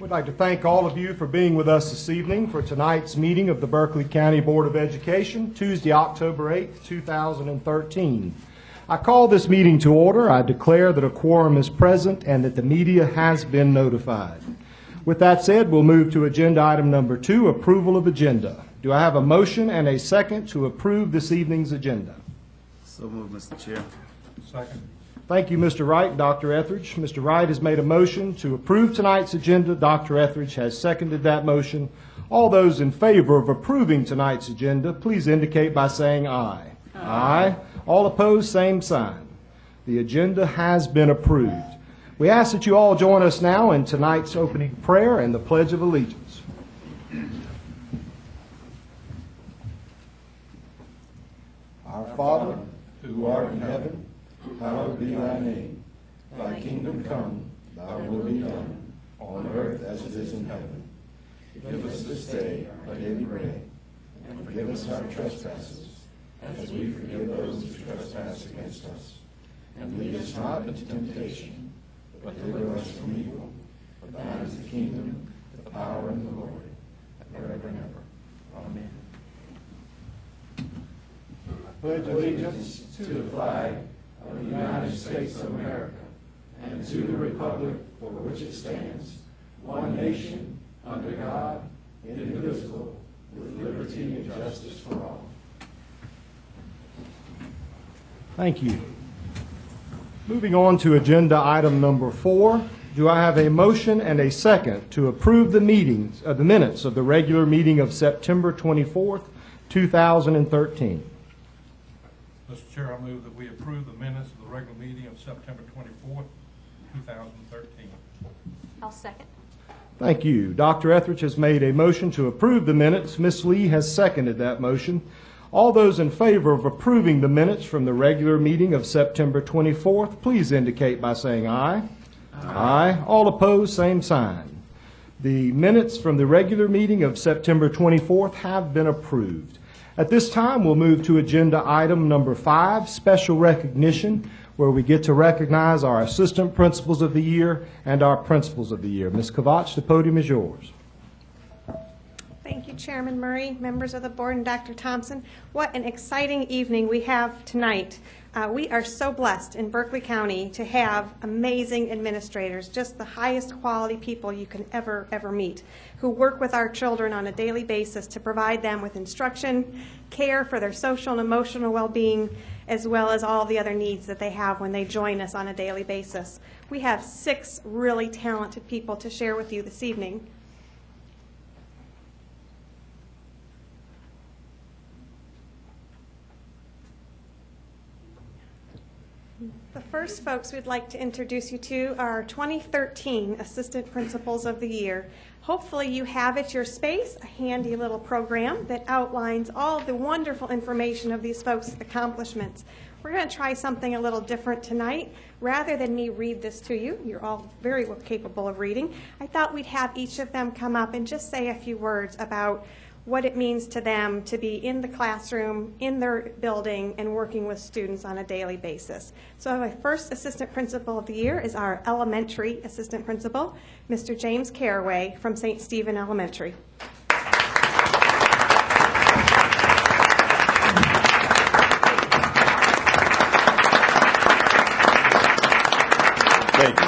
We'd like to thank all of you for being with us this evening for tonight's meeting of the Berkeley County Board of Education, Tuesday, October 8th, 2013. I call this meeting to order. I declare that a quorum is present and that the media has been notified. With that said, we'll move to agenda item number 2, approval of agenda. Do I have a motion and a second to approve this evening's agenda? So moved, Mr. Chair. Second. Thank you, Mr. Wright and Dr. Etheridge. Mr. Wright has made a motion to approve tonight's agenda. Dr. Etheridge has seconded that motion. All those in favor of approving tonight's agenda, please indicate by saying aye. Aye. All opposed, same sign. The agenda has been approved. We ask that you all join us now in tonight's opening prayer and the Pledge of Allegiance. Our Father, who art in heaven, hallowed be thy name. Thy kingdom come, thy will be done, on earth as it is in heaven. Give us this day our daily bread, and forgive us our trespasses, as we forgive those who trespass against us. And lead us not into temptation, but deliver us from evil. For thine is the kingdom, the power, and the glory, forever and ever. Amen. I pledge allegiance to the flag of the United States of America, and to the republic for which it stands, one nation, under God, indivisible, with liberty and justice for all. Thank you. Moving on to agenda item number 4, do I have a motion and a second to approve the minutes of the regular meeting of September 24th, 2013? Mr. Chair, I move that we approve the minutes of the regular meeting of September 24th, 2013. I'll second. Thank you. Dr. Etheridge has made a motion to approve the minutes. Ms. Lee has seconded that motion. All those in favor of approving the minutes from the regular meeting of September 24th, please indicate by saying aye. Aye. All opposed, same sign. The minutes from the regular meeting of September 24th have been approved. At this time, we'll move to agenda item number 5, special recognition, where we get to recognize our assistant principals of the year and our principals of the year. Ms. Kovach, the podium is yours. Thank you, Chairman Murray, members of the board, and Dr. Thompson. What an exciting evening we have tonight. We are so blessed in Berkeley County to have amazing administrators, just the highest quality people you can ever meet, who work with our children on a daily basis to provide them with instruction, care for their social and emotional well-being, as well as all the other needs that they have when they join us on a daily basis. We have 6 really talented people to share with you this evening. The first folks we'd like to introduce you to are 2013 Assistant Principals of the Year. Hopefully you have at your space a handy little program that outlines all of the wonderful information of these folks' accomplishments. We're going to try something a little different tonight. Rather than me read this to you, you're all very capable of reading, I thought we'd have each of them come up and just say a few words about what it means to them to be in the classroom, in their building, and working with students on a daily basis. So our first Assistant Principal of the Year is our elementary Assistant Principal, Mr. James Caraway from St. Stephen Elementary. Thank you.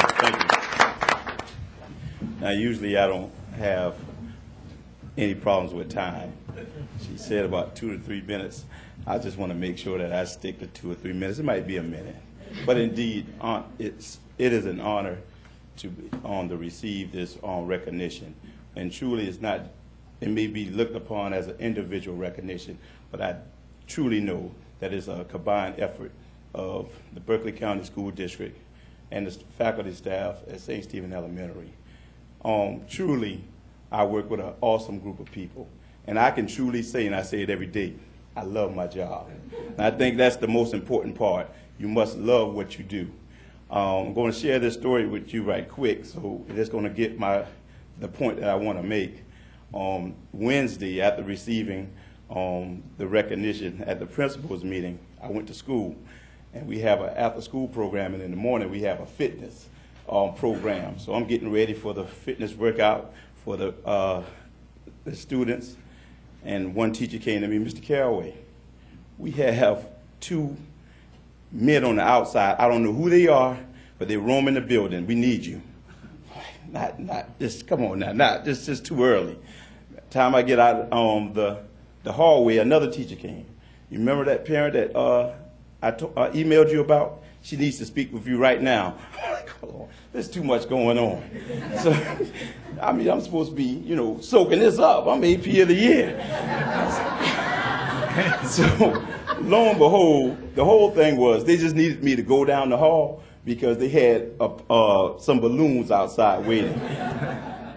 Now, usually I don't have any problems with time. She said about 2 to 3 minutes. I just want to make sure that I stick to 2 or 3 minutes. It might be a minute. But indeed, it is an honor to receive this recognition. And truly, it may be looked upon as an individual recognition, but I truly know that it's a combined effort of the Berkeley County School District and the faculty staff at St. Stephen Elementary. Truly, I work with an awesome group of people. And I can truly say, and I say it every day, I love my job. And I think that's the most important part. You must love what you do. I'm going to share this story with you right quick, so it's going to get the point that I want to make. Wednesday, after receiving the recognition at the principal's meeting, I went to school. And we have an after-school program, and in the morning we have a fitness program. So I'm getting ready for the fitness workout for the students. And one teacher came to me, Mr. Caraway, we have 2 men on the outside. I don't know who they are, but they're roaming the building. We need you. Not just, come on now, just too early. Time I get out the hallway, another teacher came. You remember that parent that I emailed you about? She needs to speak with you right now. I'm like, oh, there's too much going on. So, I mean, I'm supposed to be, you know, soaking this up. I'm AP of the year. So, lo and behold, the whole thing was they just needed me to go down the hall because they had some balloons outside waiting.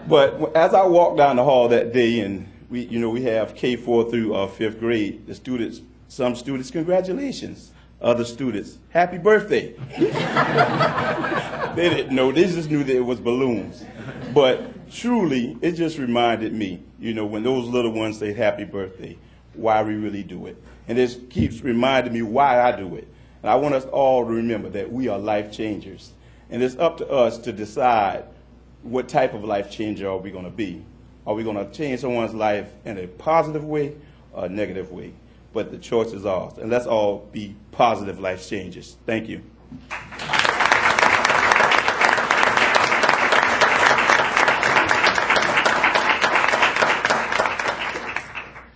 But as I walked down the hall that day, and we have K4 through 5th grade, the students, some students, congratulations. Other students, happy birthday. They didn't know, they just knew that it was balloons. But truly, it just reminded me, you know, when those little ones say happy birthday, why we really do it. And it keeps reminding me why I do it. And I want us all to remember that we are life changers. And it's up to us to decide what type of life changer are we going to be. Are we going to change someone's life in a positive way or a negative way? But the choice is ours. And let's all be positive life changers. Thank you.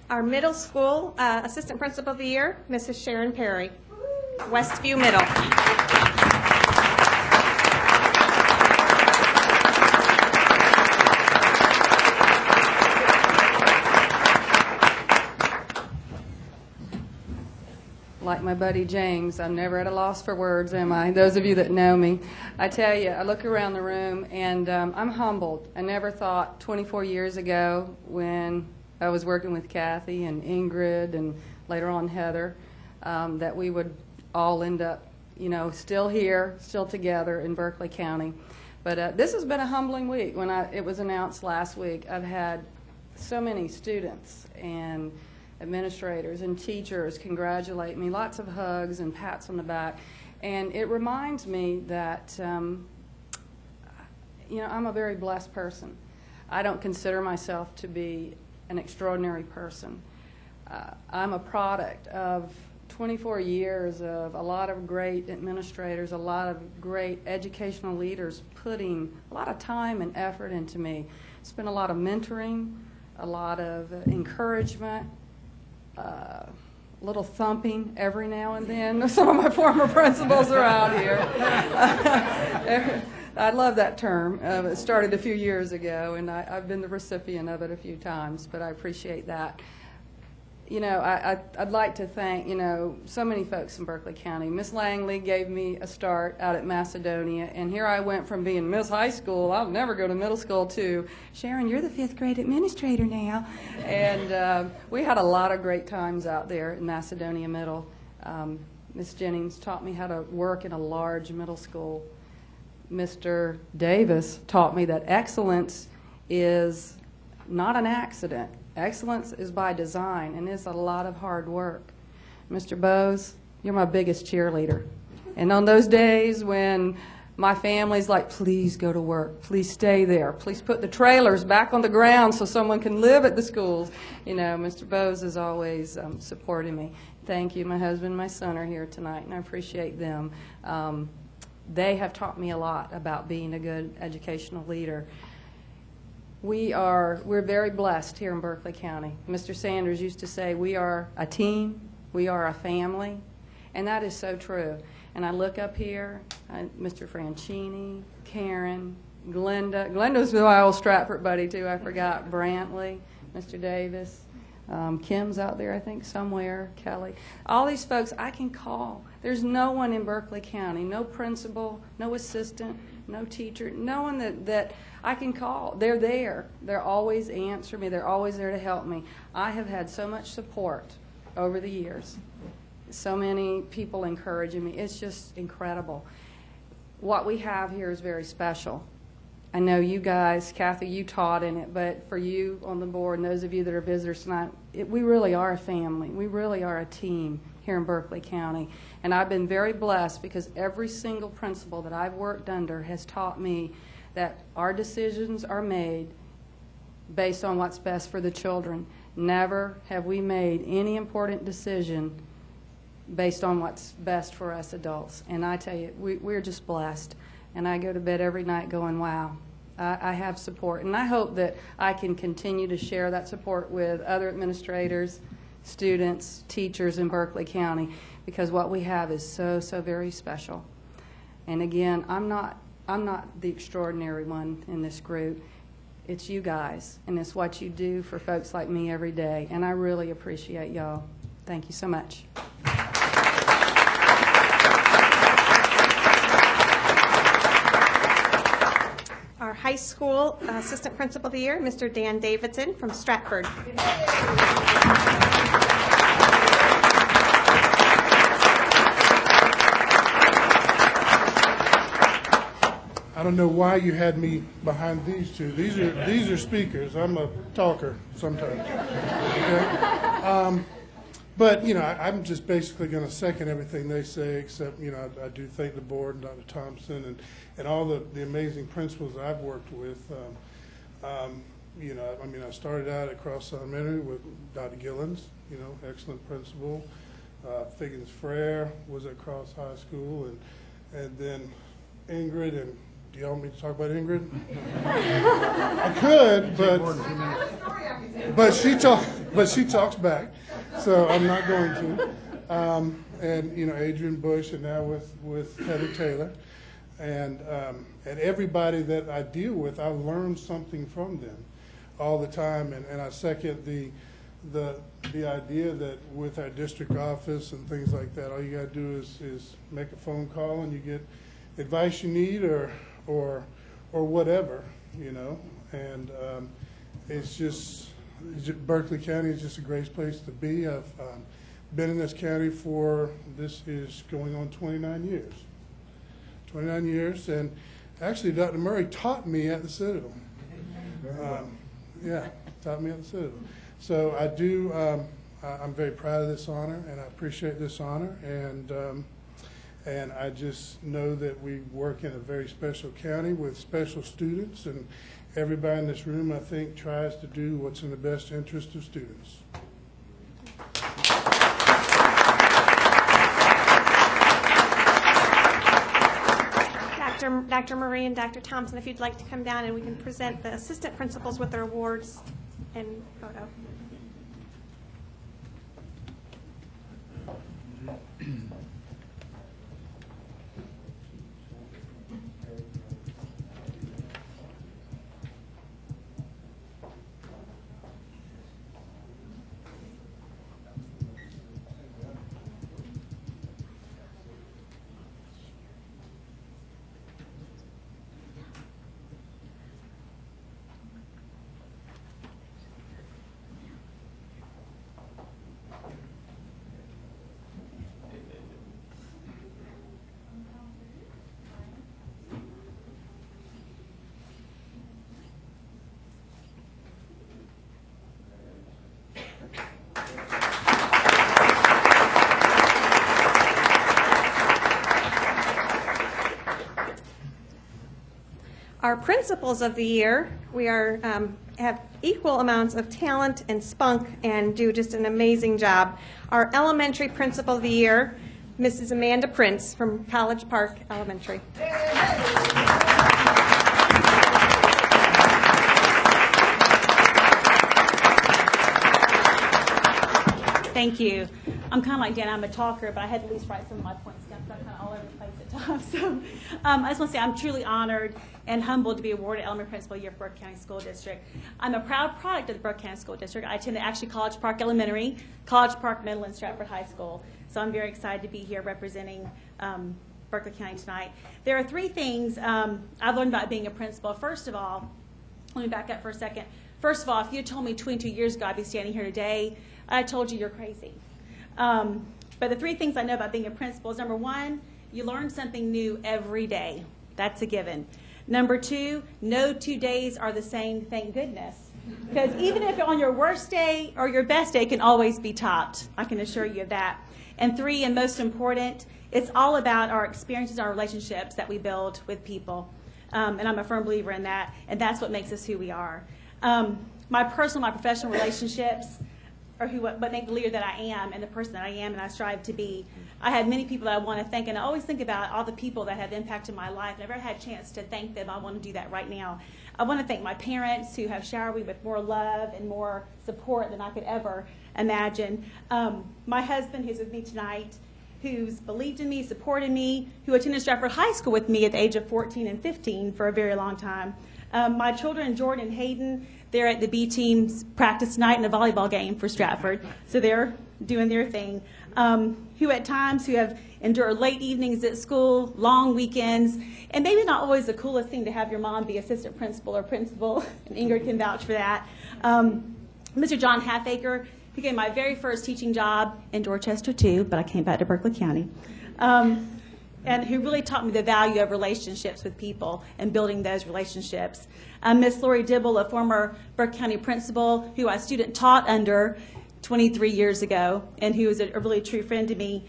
Our middle school Assistant Principal of the Year, Mrs. Sharon Perry, Westview Middle. Like my buddy James, I'm never at a loss for words, am I? Those of you that know me. I tell you, I look around the room and I'm humbled. I never thought 24 years ago when I was working with Kathy and Ingrid and later on Heather that we would all end up, you know, still here, still together in Berkeley County. But this has been a humbling week. When it was announced last week, I've had so many students and administrators and teachers congratulate me, lots of hugs and pats on the back, and it reminds me that you know, I'm a very blessed person. I don't consider myself to be an extraordinary person. I'm a product of 24 years of a lot of great administrators, a lot of great educational leaders putting a lot of time and effort into me. It's been a lot of mentoring, a lot of encouragement, little thumping every now and then. Some of my former principals are out here. I love that term. It started a few years ago, and I've been the recipient of it a few times, but I appreciate that. You know, I'd like to thank, you know, so many folks in Berkeley County. Miss Langley gave me a start out at Macedonia, and here I went from being Miss High School, I'll never go to middle school, to Sharon, you're the 5th grade administrator now. And we had a lot of great times out there in Macedonia Middle. Miss Jennings taught me how to work in a large middle school. Mr. Davis taught me that excellence is not an accident. Excellence is by design, and it's a lot of hard work. Mr. Bose, you're my biggest cheerleader. And on those days when my family's like, please go to work, please stay there, please put the trailers back on the ground so someone can live at the schools, you know, Mr. Bose is always supporting me. Thank you. My husband and my son are here tonight, and I appreciate them. They have taught me a lot about being a good educational leader. We're very blessed here in Berkeley County. Mr. Sanders used to say we are a team, we are a family, and that is so true. And I look up here, Mr. Franchini, Karen, Glenda. Glenda's my old Stratford buddy too, I forgot. Brantley, Mr. Davis, Kim's out there I think somewhere, Kelly. All these folks I can call. There's no one in Berkeley County, no principal, no assistant, no teacher, no one that I can call. They're there. They're always answer me. They're always there to help me. I have had so much support over the years. So many people encouraging me. It's just incredible. What we have here is very special. I know you guys, Kathy, you taught in it, but for you on the board and those of you that are visitors tonight, we really are a family. We really are a team here in Berkeley County. And I've been very blessed because every single principal that I've worked under has taught me that our decisions are made based on what's best for the children. Never have we made any important decision based on what's best for us adults. And I tell you, we're just blessed. And I go to bed every night going, wow, I have support. And I hope that I can continue to share that support with other administrators, students, teachers in Berkeley County, because what we have is so, so very special. And again, I'm not the extraordinary one in this group. It's you guys, and it's what you do for folks like me every day. And I really appreciate y'all. Thank you so much. Our high school assistant principal of the year, Mr. Dan Davidson from Stratford. I don't know why you had me behind these two. These are speakers. I'm a talker sometimes. Okay? But, you know, I'm just basically going to second everything they say, except, you know, I do thank the board and Dr. Thompson and all the amazing principals I've worked with. You know, I mean, I started out at Cross Elementary with Dr. Gillens, you know, excellent principal. Figgins Frere was at Cross High School, and then Ingrid, and do you want me to talk about Ingrid? I could, but she talks back, so I'm not going to. And you know, Adrian Bush, and now with Heather Taylor, and everybody that I deal with, I learn something from them all the time, and I second the idea that with our district office and things like that, all you got to do is make a phone call and you get advice you need or whatever, you know. And it's just, Berkeley County is just a great place to be. I've been in this county this is going on 29 years. 29 years, and actually Dr. Murray taught me at the Citadel. Yeah, taught me at the Citadel. So I do, I'm very proud of this honor, and I appreciate this honor, and I just know that we work in a very special county with special students, and everybody in this room, I think, tries to do what's in the best interest of students. Dr. Murray and Dr. Thompson, if you'd like to come down and we can present the assistant principals with their awards and photo. Our principals of the year, we have equal amounts of talent and spunk and do just an amazing job. Our elementary principal of the year, Mrs. Amanda Prince from College Park Elementary. Thank you. I'm kind of like Dan, I'm a talker, but I had to at least write some of my points down because I'm kind of all over the place at times. So I just want to say I'm truly honored and humbled to be awarded Elementary Principal of the Year for Berkeley County School District. I'm a proud product of the Berkeley County School District. I attended actually College Park Elementary, College Park Middle, and Stratford High School. So I'm very excited to be here representing Berkeley County tonight. There are three things I've learned about being a principal. First of all, let me back up for a second. First of all, if you had told me 22 years ago I'd be standing here today, I told you you're crazy. But the three things I know about being a principal is, number one, you learn something new every day. That's a given. Number two, no 2 days are the same, thank goodness. Because even if on your worst day or your best day can always be topped, I can assure you of that. And 3, and most important, it's all about our experiences, our relationships that we build with people. And I'm a firm believer in that, and that's what makes us who we are. My personal, my professional relationships are what make the leader that I am and the person that I am and I strive to be. I have many people that I want to thank, and I always think about all the people that have impacted my life. I've never had a chance to thank them. I want to do that right now. I want to thank my parents who have showered me with more love and more support than I could ever imagine. My husband, who's with me tonight, who's believed in me, supported me, who attended Stratford High School with me at the age of 14 and 15 for a very long time. My children, Jordan and Hayden, they're at the B team's practice tonight in a volleyball game for Stratford, so they're doing their thing. Who at times who have endured late evenings at school, long weekends, and maybe not always the coolest thing to have your mom be assistant principal or principal, and Ingrid can vouch for that. Mr. John Halfacre, he gave my very first teaching job in Dorchester too, but I came back to Berkeley County. And who really taught me the value of relationships with people and building those relationships. Miss Lori Dibble, a former Berkeley County principal who I student taught under 23 years ago and who is a really true friend to me.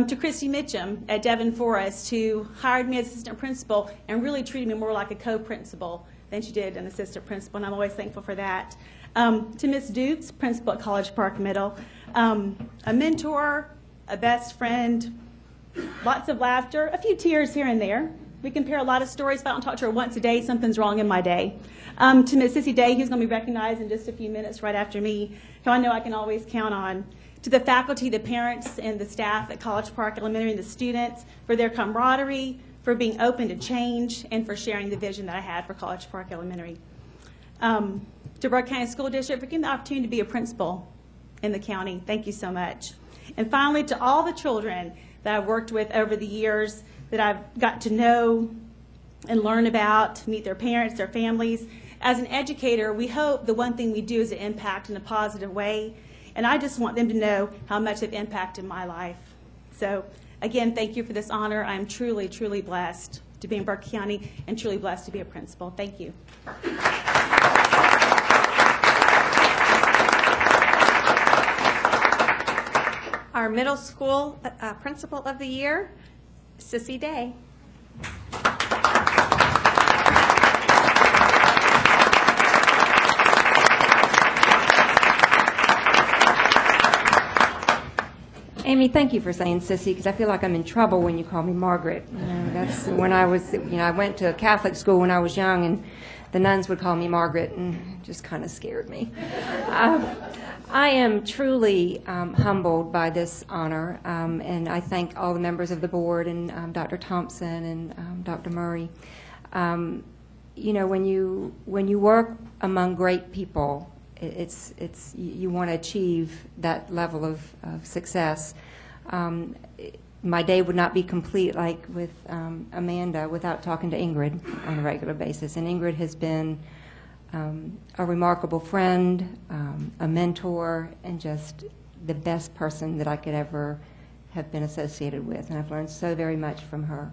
To Christy Mitchum at Devon Forest, who hired me as assistant principal and really treated me more like a co-principal than she did an assistant principal, and I'm always thankful for that. To Miss Dukes, principal at College Park Middle, a mentor, a best friend, lots of laughter, a few tears here and there. We compare a lot of stories. If I don't talk to her once a day, something's wrong in my day. To Miss Sissy Day, who's going to be recognized in just a few minutes right after me, who I know I can always count on. To the faculty, the parents, and the staff at College Park Elementary and the students for their camaraderie, for being open to change, and for sharing the vision that I had for College Park Elementary. To Berkeley County School District for giving the opportunity to be a principal in the county. Thank you so much. And finally, to all the children that I've worked with over the years, that I've got to know and learn about, meet their parents, their families. As an educator, we hope the one thing we do is to impact in a positive way, and I just want them to know how much they've impacted my life. So again, thank you for this honor. I'm truly, truly blessed to be in Berkeley County and truly blessed to be a principal. Thank you. Our middle school principal of the year, Sissy Day. Amy, thank you for saying Sissy, because I feel like I'm in trouble when you call me Margaret. You know, that's when I was, I went to a Catholic school when I was young, and the nuns would call me Margaret, and it just kind of scared me. I am truly humbled by this honor, and I thank all the members of the board and Dr. Thompson and Dr. Murray. You know, when you work among great people, you want to achieve that level of success. My day would not be complete like with Amanda without talking to Ingrid on a regular basis, and Ingrid has been a remarkable friend, a mentor, and just the best person that I could ever have been associated with, and I've learned so very much from her.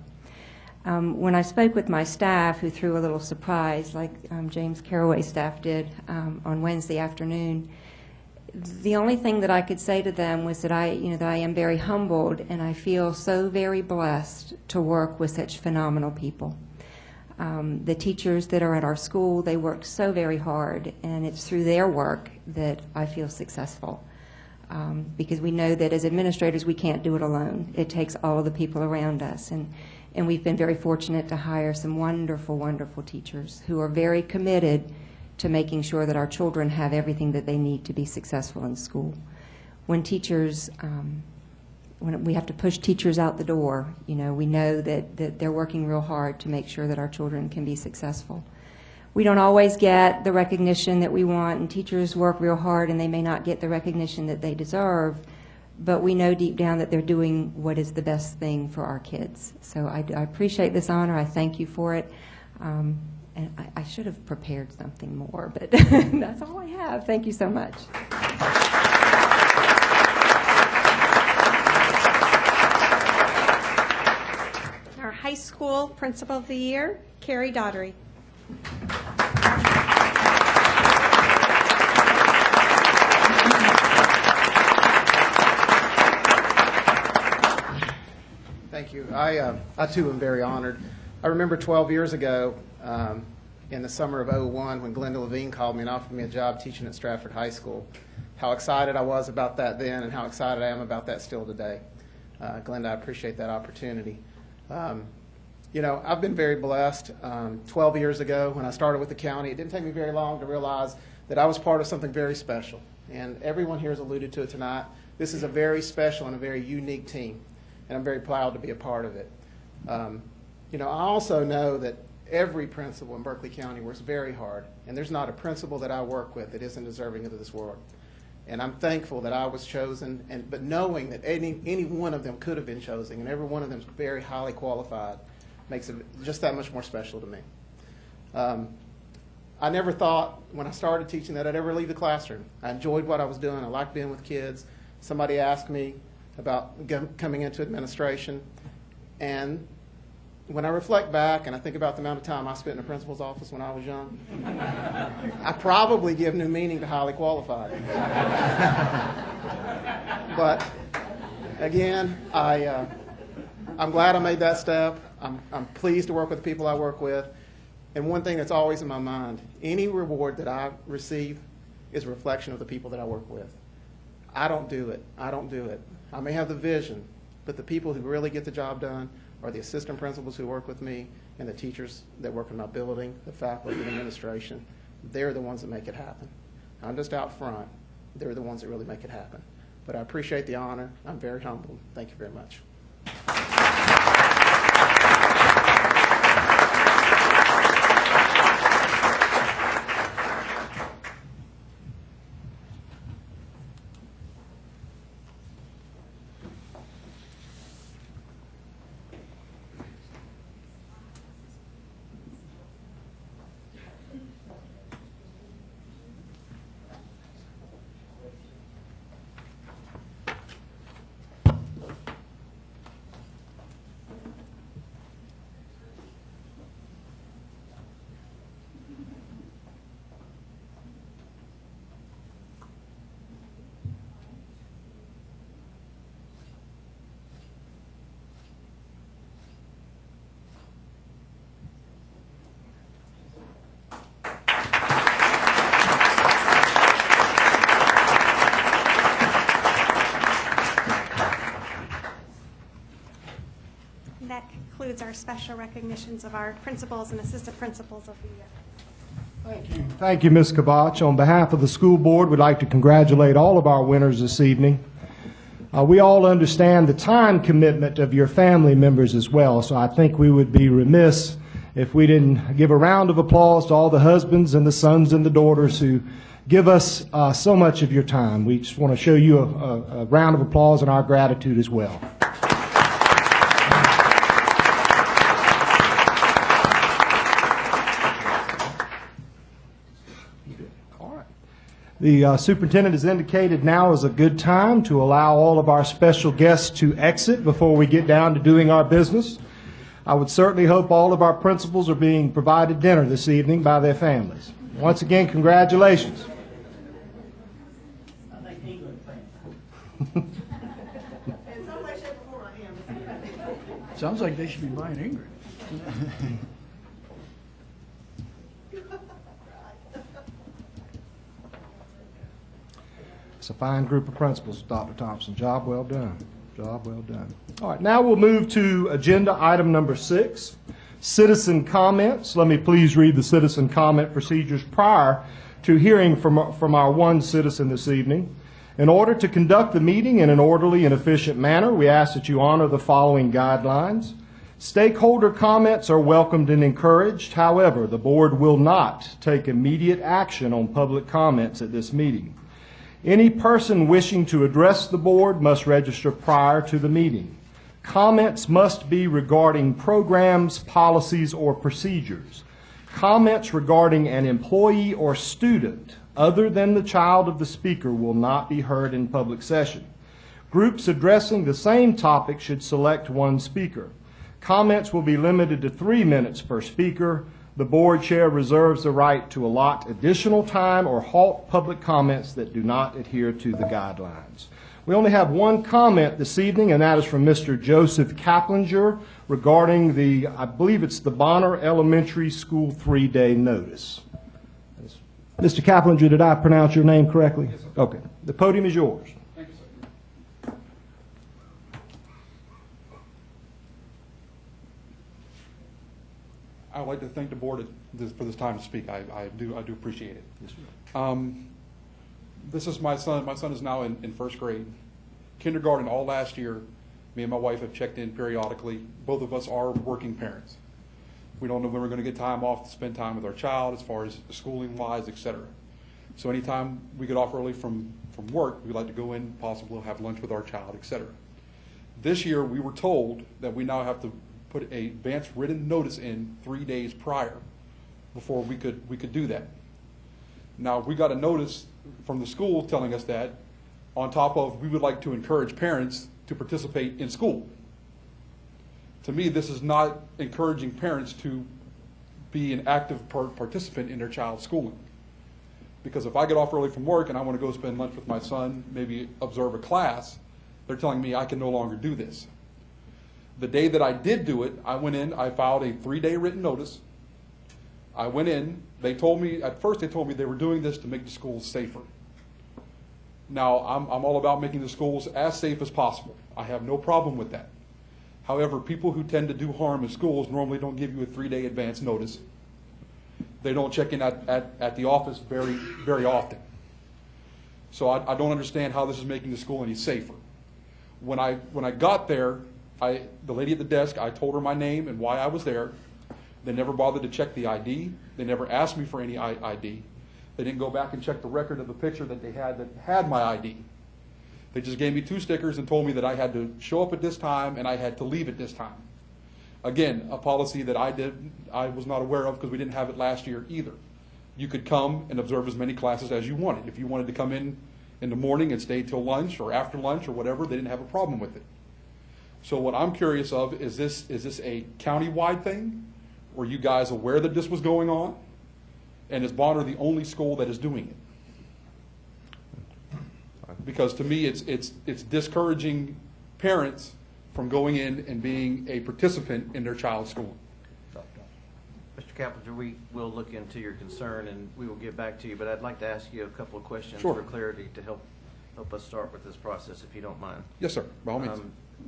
When I spoke with my staff, who threw a little surprise, like James Carraway's staff did on Wednesday afternoon, the only thing that I could say to them was that I am very humbled, and I feel so very blessed to work with such phenomenal people. The teachers that are at our school, they work so very hard, and it's through their work that I feel successful. Because we know that as administrators, we can't do it alone. It takes all of the people around us. And we've been very fortunate to hire some wonderful, wonderful teachers who are very committed to making sure that our children have everything that they need to be successful in school. When teachers, when we have to push teachers out the door, we know that they're working real hard to make sure that our children can be successful. We don't always get the recognition that we want, and teachers work real hard and they may not get the recognition that they deserve, but we know deep down that they're doing what is the best thing for our kids. So I appreciate this honor. I thank you for it. And I should have prepared something more, but that's all I have. Thank you so much. Our high school principal of the year, Carrie Daughtery. Thank you. I too am very honored. I remember 12 years ago in the summer of '01 when Glenda Levine called me and offered me a job teaching at Stratford High School. How excited I was about that then and how excited I am about that still today. Glenda, I appreciate that opportunity. You know, I've been very blessed. 12 years ago when I started with the county, it didn't take me very long to realize that I was part of something very special. And everyone here has alluded to it tonight. This is a very special and a very unique team, and I'm very proud to be a part of it. You know, I also know that every principal in Berkeley County works very hard, and there's not a principal that I work with that isn't deserving of this work. And I'm thankful that I was chosen, but knowing that any one of them could have been chosen, and every one of them is very highly qualified, makes it just that much more special to me. I never thought when I started teaching that I'd ever leave the classroom. I enjoyed what I was doing. I liked being with kids. Somebody asked me about coming into administration, and when I reflect back and I think about the amount of time I spent in the principal's office when I was young, I probably give new meaning to highly qualified. But again, I'm glad I made that step. I'm pleased to work with the people I work with. And one thing that's always in my mind, any reward that I receive is a reflection of the people that I work with. I don't do it. I don't do it. I may have the vision, but the people who really get the job done are the assistant principals who work with me and the teachers that work in my building, the faculty and administration. They're the ones that make it happen. I'm just out front. They're the ones that really make it happen. But I appreciate the honor. I'm very humbled. Thank you very much. That concludes our special recognitions of our principals and assistant principals of the year. Thank you. Thank you, Ms. Kabach. On behalf of the school board, we'd like to congratulate all of our winners this evening. We all understand the time commitment of your family members as well, so I think we would be remiss if we didn't give a round of applause to all the husbands and the sons and the daughters who give us so much of your time. We just want to show you a round of applause and our gratitude as well. The superintendent has indicated now is a good time to allow all of our special guests to exit before we get down to doing our business. I would certainly hope all of our principals are being provided dinner this evening by their families. Once again, congratulations. Sounds like they should be buying Ingrid. It's a fine group of principals, Dr. Thompson. Job well done. Job well done. All right, now we'll move to agenda item number 6, citizen comments. Let me please read the citizen comment procedures prior to hearing from our one citizen this evening. In order to conduct the meeting in an orderly and efficient manner, we ask that you honor the following guidelines. Stakeholder comments are welcomed and encouraged. However, the board will not take immediate action on public comments at this meeting. Any person wishing to address the board must register prior to the meeting. Comments must be regarding programs, policies, or procedures. Comments regarding an employee or student other than the child of the speaker will not be heard in public session. Groups addressing the same topic should select one speaker. Comments will be limited to 3 minutes per speaker. The board chair reserves the right to allot additional time or halt public comments that do not adhere to the guidelines. We only have one comment this evening, and that is from Mr. Joseph Kaplinger regarding the, I believe it's the Bonner Elementary School 3-day notice. Mr. Kaplinger, did I pronounce your name correctly? Yes, sir. Okay. The podium is yours. Thank you, sir. I would like to thank the board for this time to speak. I do appreciate it. Yes, sir. This is my son. My son is now in first grade. Kindergarten all last year, me and my wife have checked in periodically. Both of us are working parents. We don't know when we're going to get time off to spend time with our child as far as schooling-wise, et cetera. So anytime we get off early from work, we'd like to go in, possibly have lunch with our child, et cetera. This year, we were told that we now have to put a advance written notice in 3 days prior before we could do that. Now, we got a notice from the school telling us that, on top of we would like to encourage parents to participate in school. To me, this is not encouraging parents to be an active participant in their child's schooling. Because if I get off early from work and I want to go spend lunch with my son, maybe observe a class, they're telling me I can no longer do this. The day that I did do it, I went in, I filed a 3-day written notice. I went in, they told me, at first they told me they were doing this to make the schools safer. Now, I'm all about making the schools as safe as possible. I have no problem with that. However, people who tend to do harm in schools normally don't give you a 3-day advance notice. They don't check in at the office very, very often. So I don't understand how this is making the school any safer. When I got there, the lady at the desk, I told her my name and why I was there. They never bothered to check the ID. They never asked me for any ID. They didn't go back and check the record of the picture that they had my ID. They just gave me 2 stickers and told me that I had to show up at this time and I had to leave at this time. Again, a policy that I was not aware of because we didn't have it last year either. You could come and observe as many classes as you wanted. If you wanted to come in the morning and stay till lunch or after lunch or whatever, they didn't have a problem with it. So what I'm curious of is this a county-wide thing? Were you guys aware that this was going on? And is Bonner the only school that is doing it? Because to me, it's discouraging parents from going in and being a participant in their child's schooling. Mr. Kaplinger, we will look into your concern and we will get back to you, but I'd like to ask you a couple of questions Sure. for clarity to help us start with this process, if you don't mind. Yes, sir. By all means.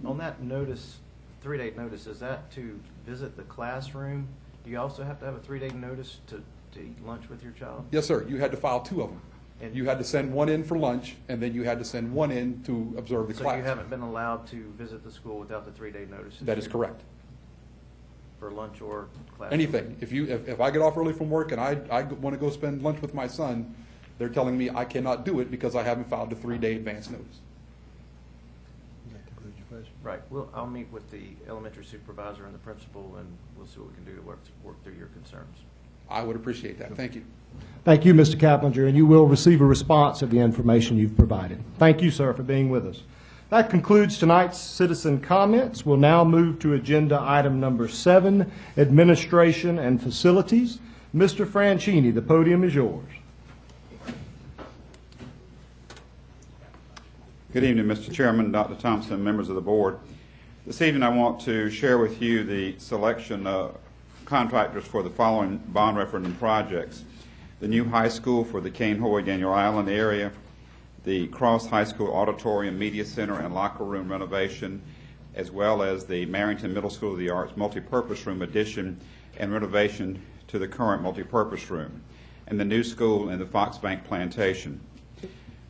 On that notice, 3-day notice, is that to visit the classroom? Do you also have to have a 3-day notice to eat lunch with your child? Yes, sir. You had to file 2 of them. And you had to send one in for lunch, and then you had to send one in to observe the class. So you haven't been allowed to visit the school without the 3-day notice? That is correct. For lunch or class? Anything. If I get off early from work and I want to go spend lunch with my son, they're telling me I cannot do it because I haven't filed a 3-day advance notice. Right. I'll meet with the elementary supervisor and the principal, and we'll see what we can do to work through your concerns. I would appreciate that. Thank you. Thank you, Mr. Kaplinger, and you will receive a response of the information you've provided. Thank you, sir, for being with us. That concludes tonight's citizen comments. We'll now move to agenda item number 7, administration and facilities. Mr. Franchini, the podium is yours. Good evening, Mr. Chairman, Dr. Thompson, members of the board. This evening I want to share with you the selection of contractors for the following bond referendum projects: the new high school for the Cainhoy Daniel Island area, the Cross High School Auditorium, Media Center, and Locker Room renovation, as well as the Marrington Middle School of the Arts multipurpose room addition and renovation to the current multipurpose room, and the new school in the Fox Bank Plantation.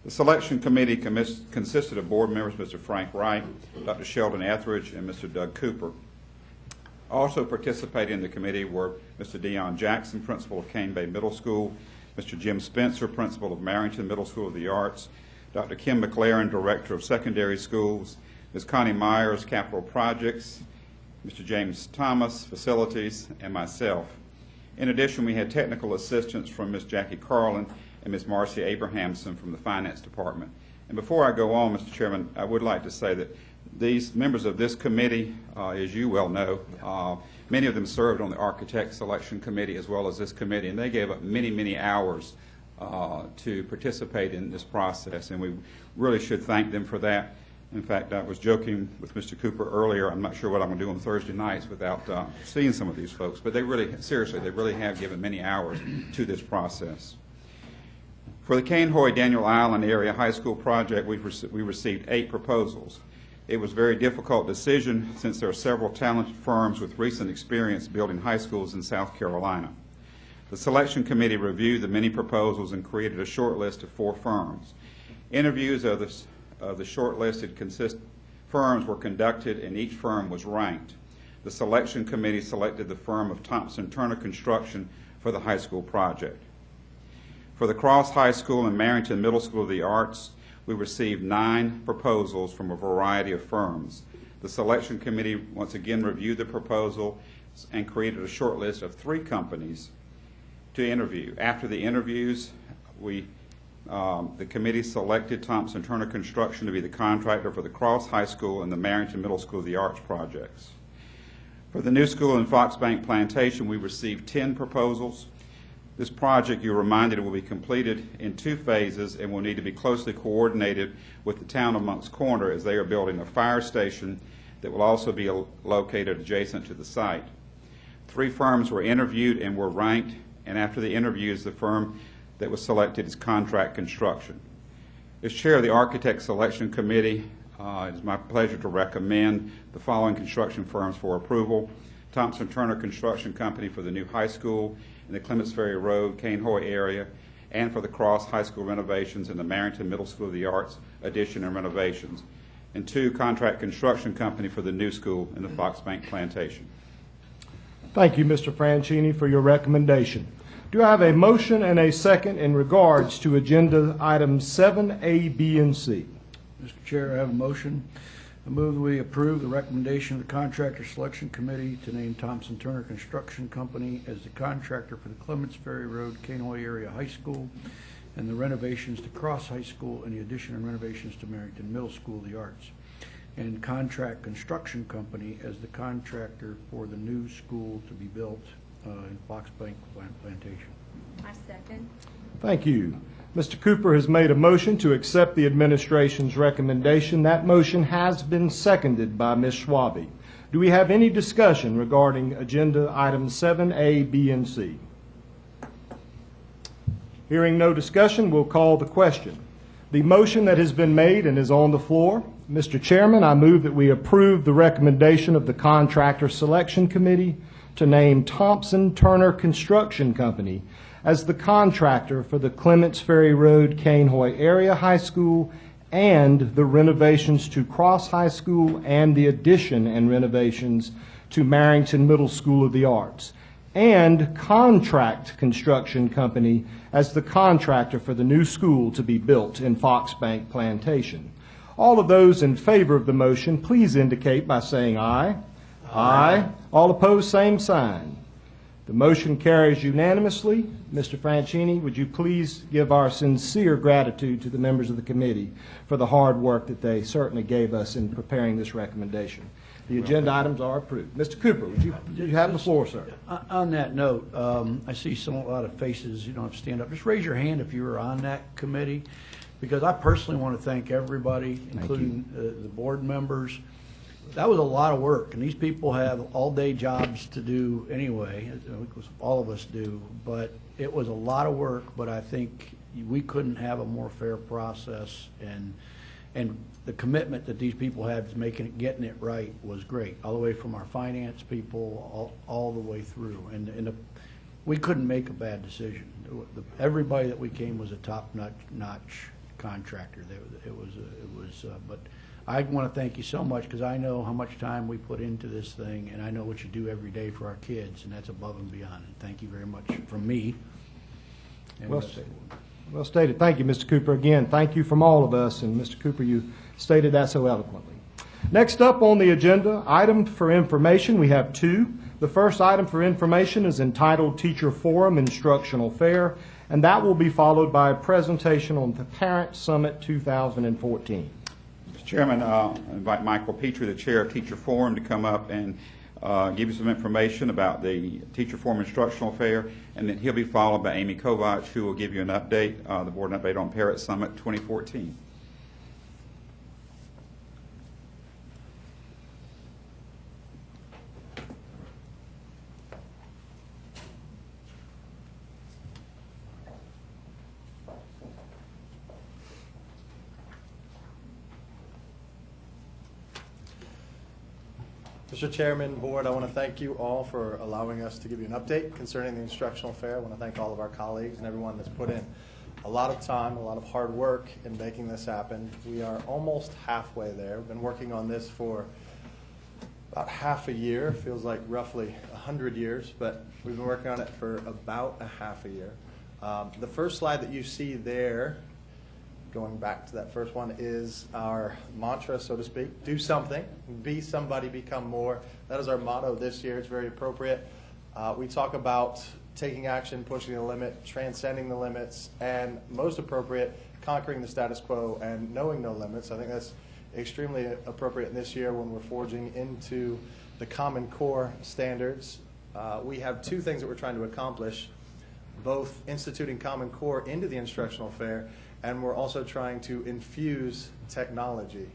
The selection committee consisted of board members Mr. Frank Wright, Dr. Sheldon Etheridge, and Mr. Doug Cooper. Also participating in the committee were Mr. Dion Jackson, principal of Cane Bay Middle School, Mr. Jim Spencer, principal of Marrington Middle School of the Arts, Dr. Kim McLaren, director of secondary schools, Ms. Connie Myers, capital projects, Mr. James Thomas, facilities, and myself. In addition, we had technical assistance from Ms. Jackie Carlin and Ms. Marcy Abrahamson from the Finance Department. And before I go on, Mr. Chairman, I would like to say that these members of this committee, as you well know, many of them served on the Architect Selection Committee as well as this committee, and they gave up many, many hours to participate in this process, and we really should thank them for that. In fact, I was joking with Mr. Cooper earlier, I'm not sure what I'm going to do on Thursday nights without seeing some of these folks, but they really, seriously, they really have given many hours to this process. For the Cainhoy Daniel Island Area High School project, we received 8 proposals. It was a very difficult decision since there are several talented firms with recent experience building high schools in South Carolina. The selection committee reviewed the many proposals and created a short list of 4 firms. Interviews of the shortlisted firms were conducted, and each firm was ranked. The selection committee selected the firm of Thompson Turner Construction for the high school project. For the Cross High School and Marrington Middle School of the Arts, we received 9 proposals from a variety of firms. The selection committee once again reviewed the proposal and created a short list of 3 companies to interview. After the interviews, the committee selected Thompson Turner Construction to be the contractor for the Cross High School and the Marrington Middle School of the Arts projects. For the new school in Foxbank Plantation, we received 10 proposals. This project, you're reminded, will be completed in 2 phases and will need to be closely coordinated with the town of Moncks Corner, as they are building a fire station that will also be located adjacent to the site. 3 firms were interviewed and were ranked, and after the interviews, the firm that was selected is Contract Construction. As chair of the Architect Selection Committee, it is my pleasure to recommend the following construction firms for approval: Thompson Turner Construction Company for the new high school in the Clements Ferry Road, Cainhoy area, and for the Cross High School renovations in the Marrington Middle School of the Arts addition and renovations. And 2, Contract Construction Company for the new school in the Foxbank Plantation. Thank you, Mr. Franchini, for your recommendation. Do I have a motion and a second in regards to agenda items 7A, B, and C? Mr. Chair, I have a motion. I move that we approve the recommendation of the Contractor Selection Committee to name Thompson Turner Construction Company as the contractor for the Clements Ferry Road, Cainhoy Area High School, and the renovations to Cross High School and the addition and renovations to Marrington Middle School of the Arts, and Contract Construction Company as the contractor for the new school to be built in Foxbank Plantation. I second. Thank you. Mr. Cooper has made a motion to accept the administration's recommendation. That motion has been seconded by Ms. Schwabe. Do we have any discussion regarding agenda items 7A, B, and C? Hearing no discussion, we'll call the question. The motion that has been made and is on the floor. Mr. Chairman, I move that we approve the recommendation of the Contractor Selection Committee to name Thompson Turner Construction Company as the contractor for the Clements Ferry Road, Cainhoy Area High School and the renovations to Cross High School and the addition and renovations to Marrington Middle School of the Arts, and Contract Construction Company as the contractor for the new school to be built in Foxbank Plantation. All of those in favor of the motion, please indicate by saying aye. Aye. All opposed, same sign. The motion carries unanimously. Mr. Franchini, would you please give our sincere gratitude to the members of the committee for the hard work that they certainly gave us in preparing this recommendation. The agenda items are approved. Mr. Cooper, would you have the floor, sir? On that note, I see a lot of faces. You don't have to stand up. Just raise your hand if you were on that committee, because I personally want to thank everybody, including the board members. That was a lot of work, and these people have all-day jobs to do anyway, all of us do, but it was a lot of work, but I think we couldn't have a more fair process, and the commitment that these people had to getting it right was great, all the way from our finance people, all the way through, and we couldn't make a bad decision. Everybody that we came was a top-notch contractor. But I want to thank you so much, because I know how much time we put into this thing, and I know what you do every day for our kids, and that's above and beyond. And thank you very much from me. Well stated. Thank you, Mr. Cooper. Again, thank you from all of us, and Mr. Cooper, you stated that so eloquently. Next up on the agenda, item for information, we have 2. The first item for information is entitled Teacher Forum Instructional Fair, and that will be followed by a presentation on the Parent Summit 2014. Mr. Chairman, I invite Michael Petrie, the chair of Teacher Forum, to come up and give you some information about the Teacher Forum Instructional Fair, and then he'll be followed by Amy Kovach, who will give you an update, the board update on Parrott Summit 2014. Mr. Chairman, Board, I want to thank you all for allowing us to give you an update concerning the instructional fair. I want to thank all of our colleagues and everyone that's put in a lot of time, a lot of hard work in making this happen. We are almost halfway there. We've been working on this for about half a year. Feels like roughly 100 years, but we've been working on it for about a half a year. The first slide that you see there, going back to that first one, is our mantra, so to speak. Do something, be somebody, become more. That is our motto this year. It's very appropriate. We talk about taking action, pushing the limit, transcending the limits, and most appropriate, conquering the status quo and knowing no limits. I think that's extremely appropriate this year when we're forging into the Common Core standards. We have two things that we're trying to accomplish, both instituting Common Core into the instructional fair, and we're also trying to infuse technology.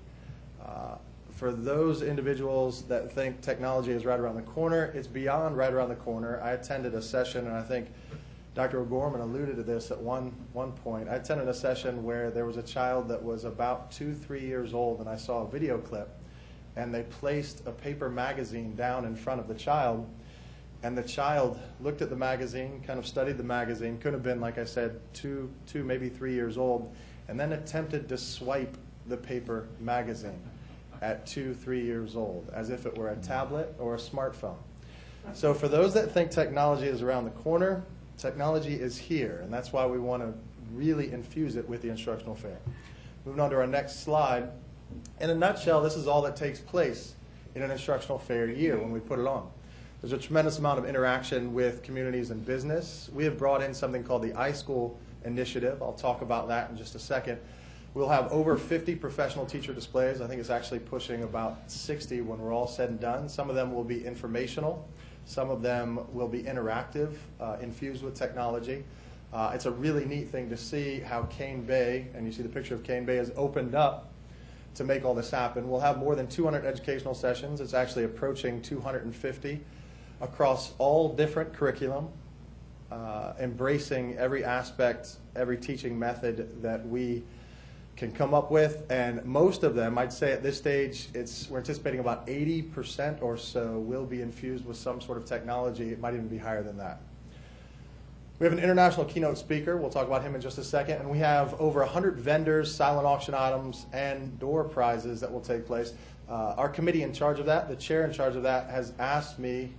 For those individuals that think technology is right around the corner, it's beyond right around the corner. I attended a session, and I think Dr. O'Gorman alluded to this at one point. I attended a session where there was a child that was about 2-3 years old, and I saw a video clip, and they placed a paper magazine down in front of the child, and the child looked at the magazine, kind of studied the magazine, could have been, like I said, 2, maybe 3 years old, and then attempted to swipe the paper magazine at 2-3 years old, as if it were a tablet or a smartphone. So for those that think technology is around the corner, technology is here, and that's why we want to really infuse it with the instructional fair. Moving on to our next slide. In a nutshell, this is all that takes place in an instructional fair year when we put it on. There's a tremendous amount of interaction with communities and business. We have brought in something called the iSchool initiative. I'll talk about that in just a second. We'll have over 50 professional teacher displays. I think it's actually pushing about 60 when we're all said and done. Some of them will be informational. Some of them will be interactive, infused with technology. It's a really neat thing to see how Cane Bay, and you see the picture of Cane Bay, has opened up to make all this happen. We'll have more than 200 educational sessions. It's actually approaching 250 across all different curriculum, embracing every aspect, every teaching method that we can come up with, and most of them, I'd say at this stage, we're anticipating about 80% or so will be infused with some sort of technology. It might even be higher than that. We have an international keynote speaker. We'll talk about him in just a second. And we have over 100 vendors, silent auction items, and door prizes that will take place. Our committee in charge of that, the chair in charge of that, has asked me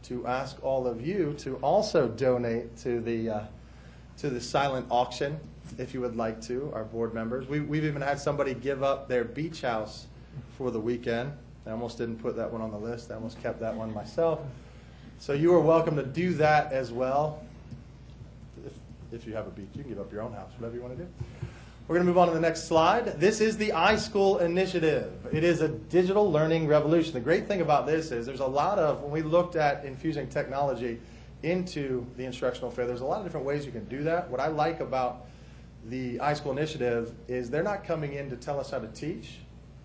to ask all of you to also donate to the silent auction, if you would like to, our board members. We've even had somebody give up their beach house for the weekend. I almost didn't put that one on the list. I almost kept that one myself. So you are welcome to do that as well. If you have a beach, you can give up your own house, whatever you want to do. We're going to move on to the next slide. This is the iSchool initiative. It is a digital learning revolution. The great thing about this is there's a lot of, when we looked at infusing technology into the instructional fair, there's a lot of different ways you can do that. What I like about the iSchool initiative is they're not coming in to tell us how to teach.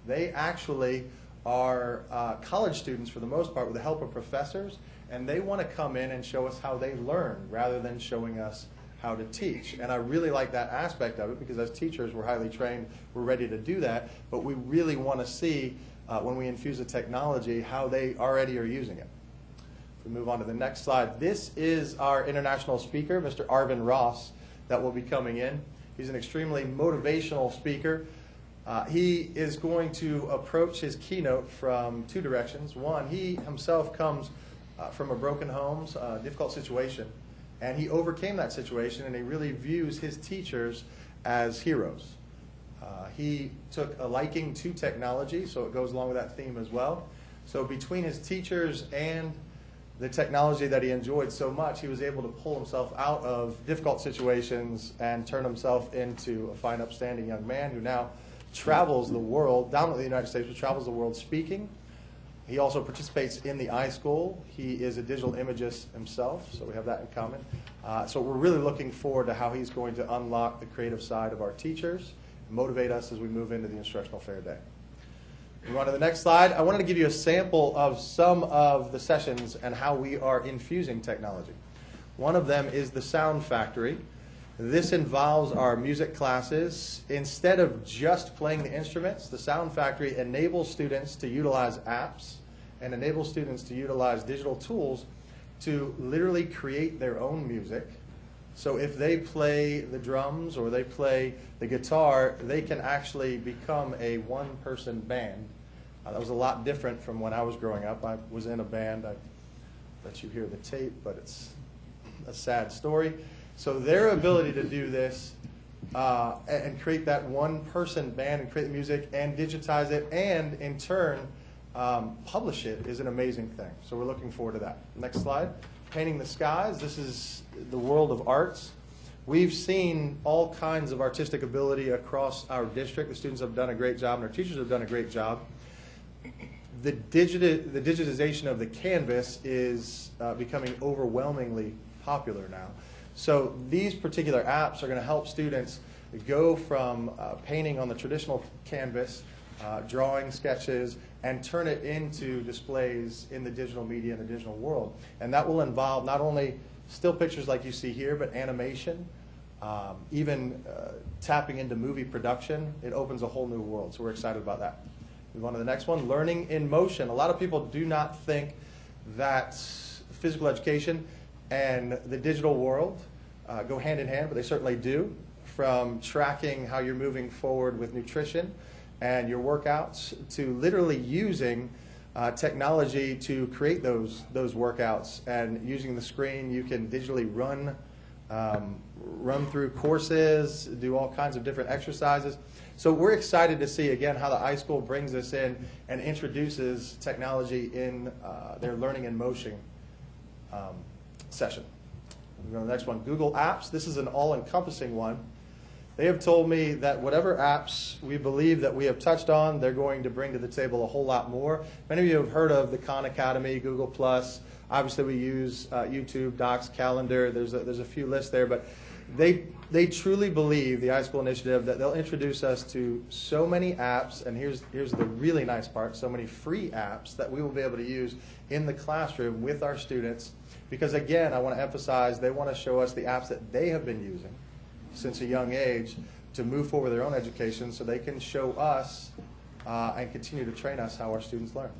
They actually are college students for the most part with the help of professors, and they want to come in and show us how they learn rather than showing us how to teach. And I really like that aspect of it because as teachers, we're highly trained, we're ready to do that, but we really want to see when we infuse the technology how they already are using it. If we move on to the next slide, this is our international speaker, Mr. Arvin Ross, that will be coming in. He's an extremely motivational speaker. He is going to approach his keynote from two directions. One, he himself comes from a broken home, difficult situation, and he overcame that situation, and he really views his teachers as heroes. He took a liking to technology, so it goes along with that theme as well. So between his teachers and the technology that he enjoyed so much, he was able to pull himself out of difficult situations and turn himself into a fine, upstanding young man who now travels the world, dominantly the United States, but travels the world speaking, He also participates in the iSchool. He is a digital imagist himself, so we have that in common. So we're really looking forward to how he's going to unlock the creative side of our teachers, motivate us as we move into the Instructional Fair Day. Move on to the next slide. I wanted to give you a sample of some of the sessions and how we are infusing technology. One of them is the Sound Factory. This involves our music classes. Instead of just playing the instruments, the Sound Factory enables students to utilize apps and enables students to utilize digital tools to literally create their own music. So if they play the drums or they play the guitar, they can actually become a one-person band. That was a lot different from when I was growing up. I was in a band. I let you hear the tape, but it's a sad story. So their ability to do this and create that one-person band and create the music and digitize it and, in turn, publish it is an amazing thing. So we're looking forward to that. Next slide. Painting the skies. This is the world of arts. We've seen all kinds of artistic ability across our district. The students have done a great job and our teachers have done a great job. The digitization of the canvas is becoming overwhelmingly popular now. So these particular apps are going to help students go from painting on the traditional canvas, drawing sketches, and turn it into displays in the digital media and the digital world. And that will involve not only still pictures like you see here, but animation, even tapping into movie production. It opens a whole new world, so we're excited about that. Move on to the next one, learning in motion. A lot of people do not think that physical education and the digital world go hand in hand, but they certainly do. From tracking how you're moving forward with nutrition and your workouts to literally using technology to create those workouts. And using the screen, you can digitally run through courses, do all kinds of different exercises. So we're excited to see, again, how the iSchool brings this in and introduces technology in their learning in motion session. We go to the next one, Google Apps. This is an all-encompassing one. They have told me that whatever apps we believe that we have touched on, they're going to bring to the table a whole lot more. Many of you have heard of the Khan Academy, Google+. Obviously, we use YouTube, Docs, Calendar. There's a few lists there, but they truly believe, the iSchool initiative, that they'll introduce us to so many apps, and here's the really nice part, so many free apps that we will be able to use in the classroom with our students. Because again, I want to emphasize, they want to show us the apps that they have been using since a young age to move forward their own education so they can show us and continue to train us how our students learn.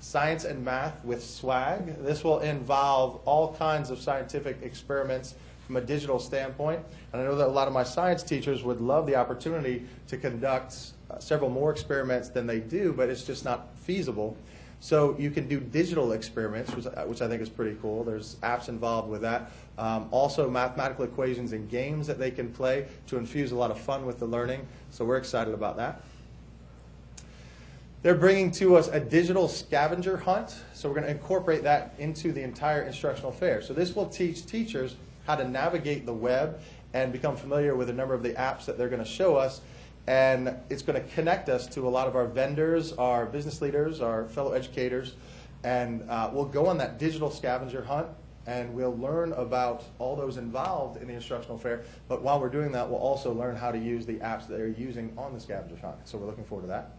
Science and math with swag. This will involve all kinds of scientific experiments from a digital standpoint. And I know that a lot of my science teachers would love the opportunity to conduct several more experiments than they do, but it's just not feasible. So you can do digital experiments, which I think is pretty cool. There's apps involved with that. Also mathematical equations and games that they can play to infuse a lot of fun with the learning. So we're excited about that. They're bringing to us a digital scavenger hunt. So we're going to incorporate that into the entire instructional fair. So this will teach teachers how to navigate the web and become familiar with a number of the apps that they're going to show us. And it's going to connect us to a lot of our vendors, our business leaders, our fellow educators. And we'll go on that digital scavenger hunt, and we'll learn about all those involved in the instructional fair. But while we're doing that, we'll also learn how to use the apps that they're using on the scavenger hunt. So we're looking forward to that.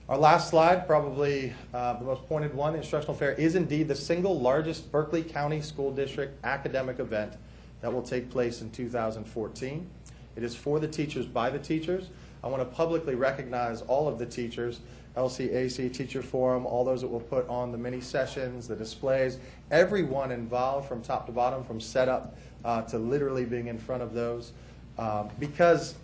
Our last slide, probably the most pointed one, the instructional fair is indeed the single largest Berkeley County School District academic event that will take place in 2014. It is for the teachers, by the teachers. I want to publicly recognize all of the teachers, LCAC, Teacher Forum, all those that will put on the mini sessions, the displays, everyone involved from top to bottom, from setup to literally being in front of those, because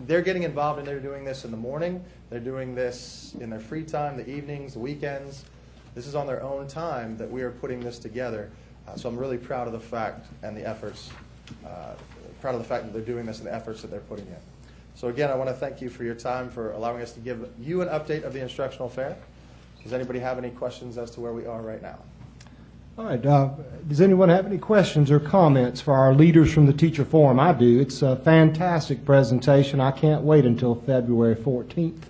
they're getting involved and they're doing this in the morning, they're doing this in their free time, the evenings, the weekends. This is on their own time that we are putting this together. So I'm really proud of the fact and the efforts, proud of the fact that they're doing this and the efforts that they're putting in. So again, I want to thank you for your time, for allowing us to give you an update of the instructional fair. Does anybody have any questions as to where we are right now? All right. Does anyone have any questions or comments for our leaders from the Teacher Forum? I do. It's a fantastic presentation. I can't wait until February 14th.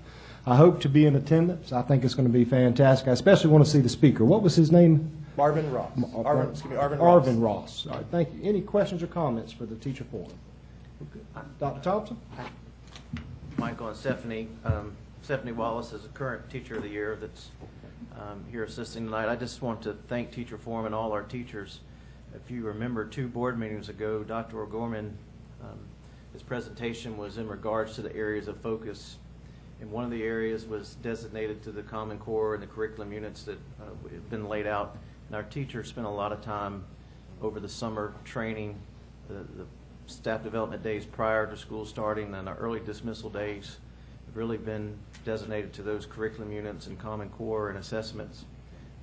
I hope to be in attendance. I think it's going to be fantastic. I especially want to see the speaker. What was his name? Arvin Ross. Arvin Ross. Arvin Ross. All right, thank you. Any questions or comments for the teacher forum? Dr. Thompson? Michael and Stephanie. Stephanie Wallace is a current Teacher of the Year that's here assisting tonight. I just want to thank Teacher Forum and all our teachers. If you remember 2 board meetings ago, Dr. O'Gorman, his presentation was in regards to the areas of focus. And one of the areas was designated to the Common Core and the curriculum units that have been laid out. And our teachers spent a lot of time over the summer training, the staff development days prior to school starting, and our early dismissal days have really been designated to those curriculum units and Common Core and assessments.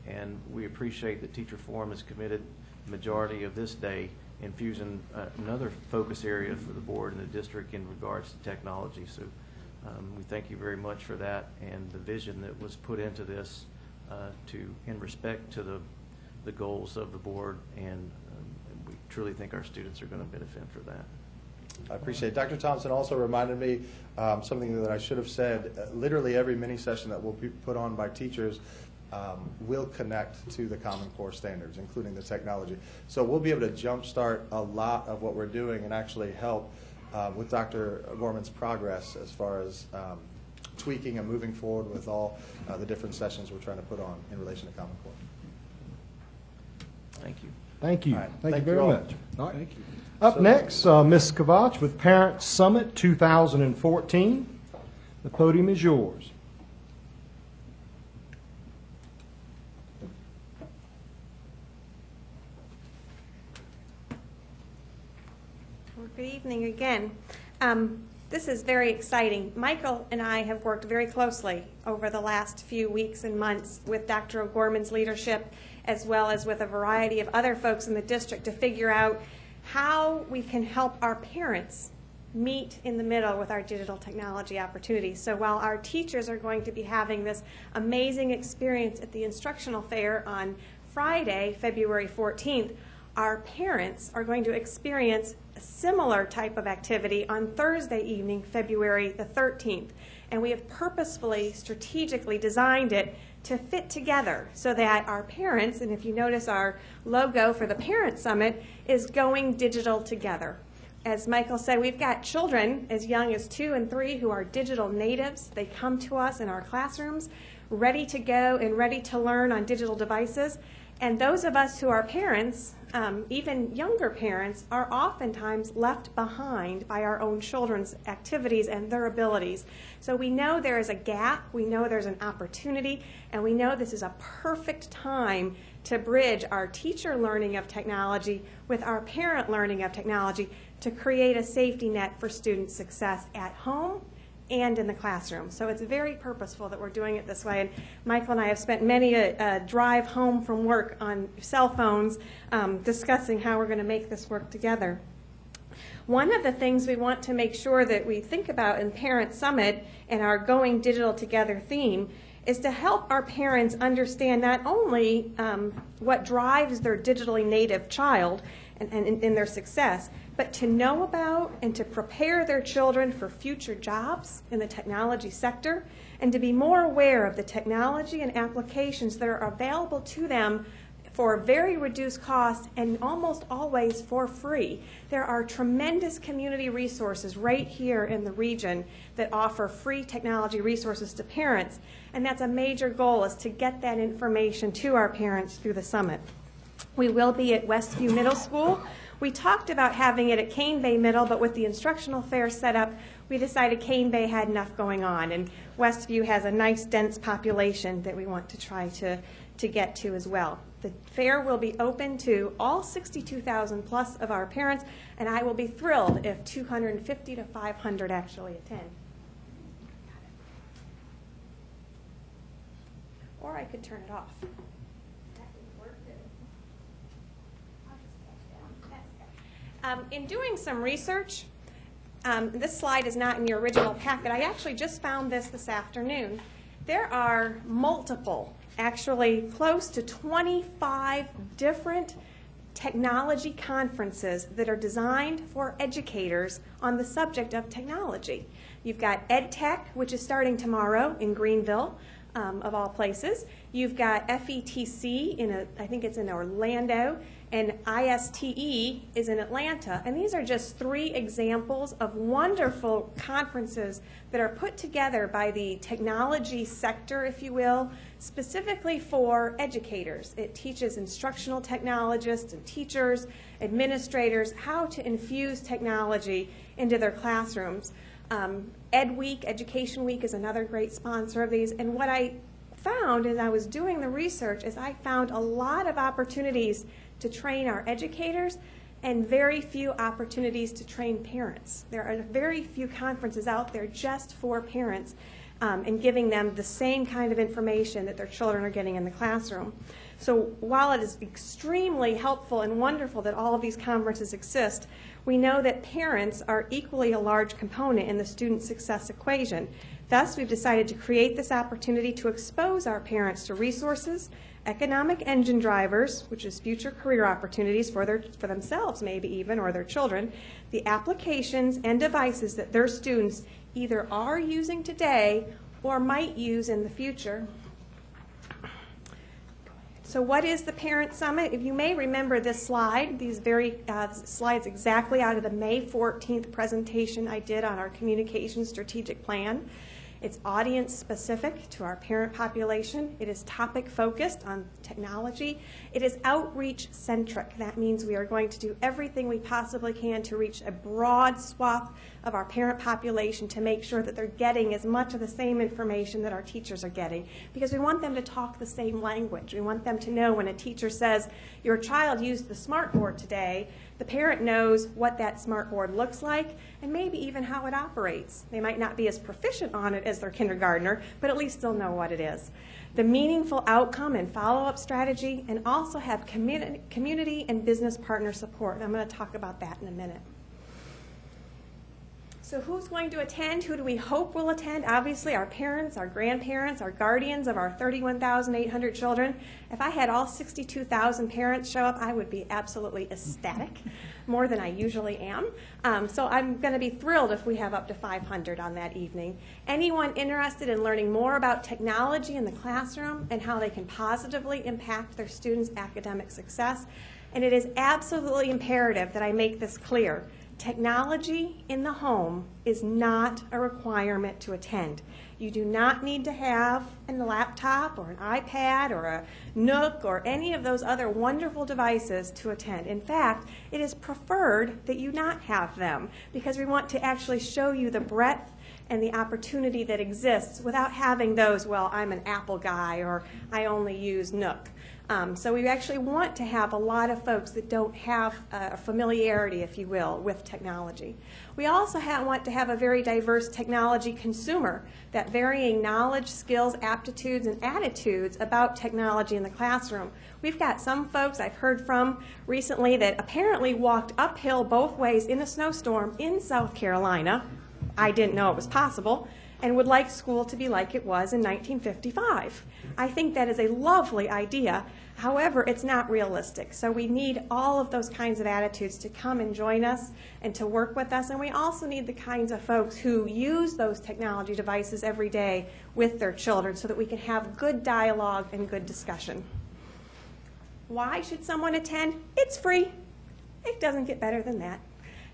And we appreciate that Teacher Forum has committed the majority of this day in fusing another focus area for the board and the district in regards to technology. So we thank you very much for that and the vision that was put into this in respect to the goals of the board, and we truly think our students are going to benefit for that. I appreciate it. Dr. Thompson also reminded me something that I should have said. Literally every mini session that will be put on by teachers will connect to the Common Core standards, including the technology. So we'll be able to jumpstart a lot of what we're doing and actually help with Dr. Gorman's progress as far as tweaking and moving forward with all the different sessions we're trying to put on in relation to Common Core. Thank you. Thank you. All right. Thank you Thank you very all. much. All right. Thank you. Up next, Ms. Kovach with Parent Summit 2014. The podium is yours. Well, good evening again. This is very exciting. Michael and I have worked very closely over the last few weeks and months with Dr. O'Gorman's leadership, as well as with a variety of other folks in the district, to figure out how we can help our parents meet in the middle with our digital technology opportunities. So while our teachers are going to be having this amazing experience at the instructional fair on Friday, February 14th, our parents are going to experience a similar type of activity on Thursday evening, February the 13th. And we have purposefully, strategically designed it to fit together so that our parents, and if you notice our logo for the Parent Summit, is going digital together. As Michael said, we've got children as young as 2 and 3 who are digital natives. They come to us in our classrooms ready to go and ready to learn on digital devices. And those of us who are parents, even younger parents, are oftentimes left behind by our own children's activities and their abilities. So we know there is a gap, we know there's an opportunity, and we know this is a perfect time to bridge our teacher learning of technology with our parent learning of technology to create a safety net for student success at home and in the classroom. So it's very purposeful that we're doing it this way. And Michael and I have spent many a drive home from work on cell phones discussing how we're going to make this work together. One of the things we want to make sure that we think about in Parent Summit and our Going Digital Together theme is to help our parents understand not only what drives their digitally native child and in their success, but to know about and to prepare their children for future jobs in the technology sector, and to be more aware of the technology and applications that are available to them for very reduced cost and almost always for free. There are tremendous community resources right here in the region that offer free technology resources to parents, and that's a major goal, is to get that information to our parents through the summit. We will be at Westview Middle School. We talked about having it at Cane Bay Middle, but with the instructional fair set up, we decided Cane Bay had enough going on, and Westview has a nice dense population that we want to try to get to as well. The fair will be open to all 62,000 plus of our parents, and I will be thrilled if 250 to 500 actually attend. Or I could turn it off. In doing some research, this slide is not in your original packet. I actually just found this afternoon. There are multiple, actually close to 25 different technology conferences that are designed for educators on the subject of technology. You've got EdTech, which is starting tomorrow in Greenville, of all places. You've got FETC, I think it's in Orlando, and ISTE is in Atlanta. And these are just 3 examples of wonderful conferences that are put together by the technology sector, if you will, specifically for educators. It teaches instructional technologists and teachers, administrators, how to infuse technology into their classrooms. Ed Week, Education Week is another great sponsor of these. And what I found as I was doing the research is I found a lot of opportunities to train our educators and very few opportunities to train parents. There are very few conferences out there just for parents and giving them the same kind of information that their children are getting in the classroom. So while it is extremely helpful and wonderful that all of these conferences exist, we know that parents are equally a large component in the student success equation. Thus, we've decided to create this opportunity to expose our parents to resources, economic engine drivers, which is future career opportunities for themselves maybe even, or their children, the applications and devices that their students either are using today or might use in the future. So what is the Parent Summit? If you may remember this slide, these very slides exactly out of the May 14th presentation I did on our communication strategic plan. It's audience specific to our parent population. It is topic focused on technology. It is outreach centric. That means we are going to do everything we possibly can to reach a broad swath of our parent population to make sure that they're getting as much of the same information that our teachers are getting, because we want them to talk the same language. We want them to know when a teacher says, your child used the smartboard today, the parent knows what that smartboard looks like and maybe even how it operates. They might not be as proficient on it as their kindergartner, but at least they'll know what it is. The meaningful outcome and follow-up strategy, and also have community and business partner support. And I'm going to talk about that in a minute. So who's going to attend? Who do we hope will attend? Obviously, our parents, our grandparents, our guardians of our 31,800 children. If I had all 62,000 parents show up, I would be absolutely ecstatic, more than I usually am. So I'm going to be thrilled if we have up to 500 on that evening. Anyone interested in learning more about technology in the classroom and how they can positively impact their students' academic success. And it is absolutely imperative that I make this clear. Technology in the home is not a requirement to attend. You do not need to have a laptop or an iPad or a Nook or any of those other wonderful devices to attend. In fact, it is preferred that you not have them, because we want to actually show you the breadth and the opportunity that exists without having those, well, I'm an Apple guy or I only use Nook. So we actually want to have a lot of folks that don't have a familiarity, if you will, with technology. We also want to have a very diverse technology consumer, that varying knowledge, skills, aptitudes, and attitudes about technology in the classroom. We've got some folks I've heard from recently that apparently walked uphill both ways in a snowstorm in South Carolina. I didn't know it was possible, and would like school to be like it was in 1955. I think that is a lovely idea. However, it's not realistic. So we need all of those kinds of attitudes to come and join us and to work with us. And we also need the kinds of folks who use those technology devices every day with their children so that we can have good dialogue and good discussion. Why should someone attend? It's free. It doesn't get better than that.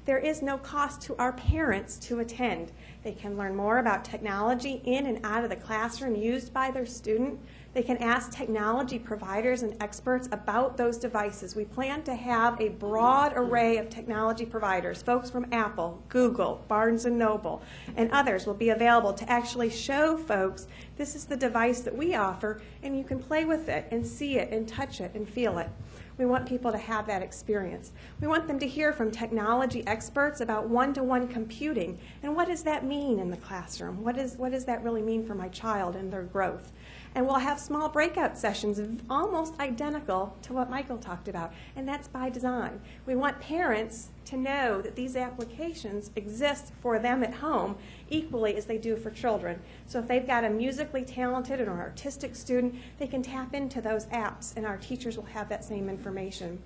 There is no cost to our parents to attend. They can learn more about technology in and out of the classroom used by their student. They can ask technology providers and experts about those devices. We plan to have a broad array of technology providers. Folks from Apple, Google, Barnes & Noble, and others will be available to actually show folks this is the device that we offer, and you can play with it and see it and touch it and feel it. We want people to have that experience. We want them to hear from technology experts about one-to-one computing, and what does that mean in the classroom? What does that really mean for my child and their growth? And we'll have small breakout sessions almost identical to what Michael talked about, and that's by design. We want parents to know that these applications exist for them at home equally as they do for children. So if they've got a musically talented or an artistic student, they can tap into those apps, and our teachers will have that same information.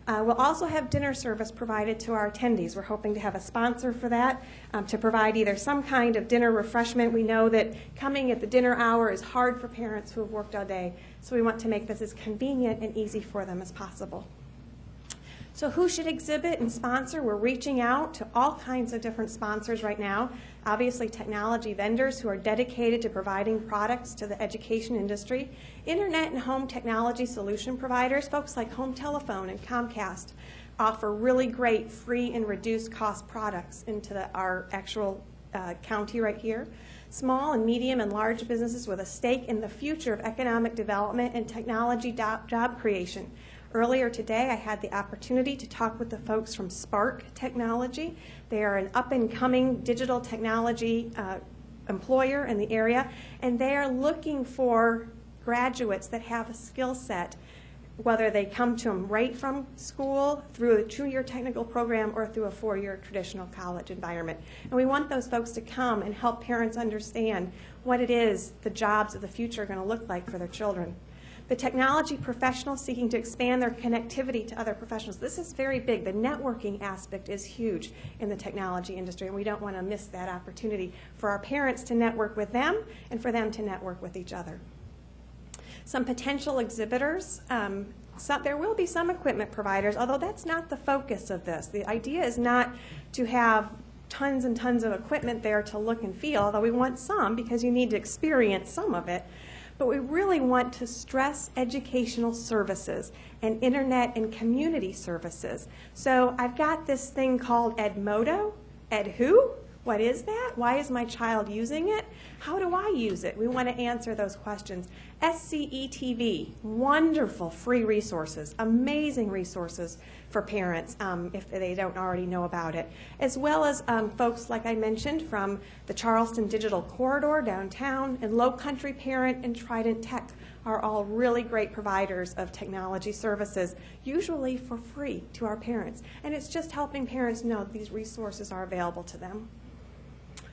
We'll also have dinner service provided to our attendees. We're hoping to have a sponsor for that, to provide either some kind of dinner refreshment. We know that coming at the dinner hour is hard for parents who have worked all day, so we want to make this as convenient and easy for them as possible. So who should exhibit and sponsor? We're reaching out to all kinds of different sponsors right now. Obviously, technology vendors who are dedicated to providing products to the education industry. Internet and home technology solution providers, folks like Home Telephone and Comcast, offer really great free and reduced cost products into our actual county right here. Small and medium and large businesses with a stake in the future of economic development and technology job creation. Earlier today, I had the opportunity to talk with the folks from Spark Technology. They are an up-and-coming digital technology employer in the area, and they are looking for graduates that have a skill set, whether they come to them right from school, through a 2-year technical program, or through a 4-year traditional college environment. And we want those folks to come and help parents understand what it is the jobs of the future are going to look like for their children. The technology professionals seeking to expand their connectivity to other professionals. This is very big. The networking aspect is huge in the technology industry, and we don't want to miss that opportunity for our parents to network with them and for them to network with each other. Some potential exhibitors. There will be some equipment providers, although that's not the focus of this. The idea is not to have tons and tons of equipment there to look and feel, although we want some because you need to experience some of it. But we really want to stress educational services and internet and community services. So I've got this thing called Edmodo. Ed who? What is that? Why is my child using it? How do I use it? We want to answer those questions. SCETV, wonderful free resources, amazing resources for parents if they don't already know about it, as well as folks, like I mentioned, from the Charleston Digital Corridor downtown, and Low Country Parent and Trident Tech are all really great providers of technology services, usually for free to our parents. And it's just helping parents know these resources are available to them.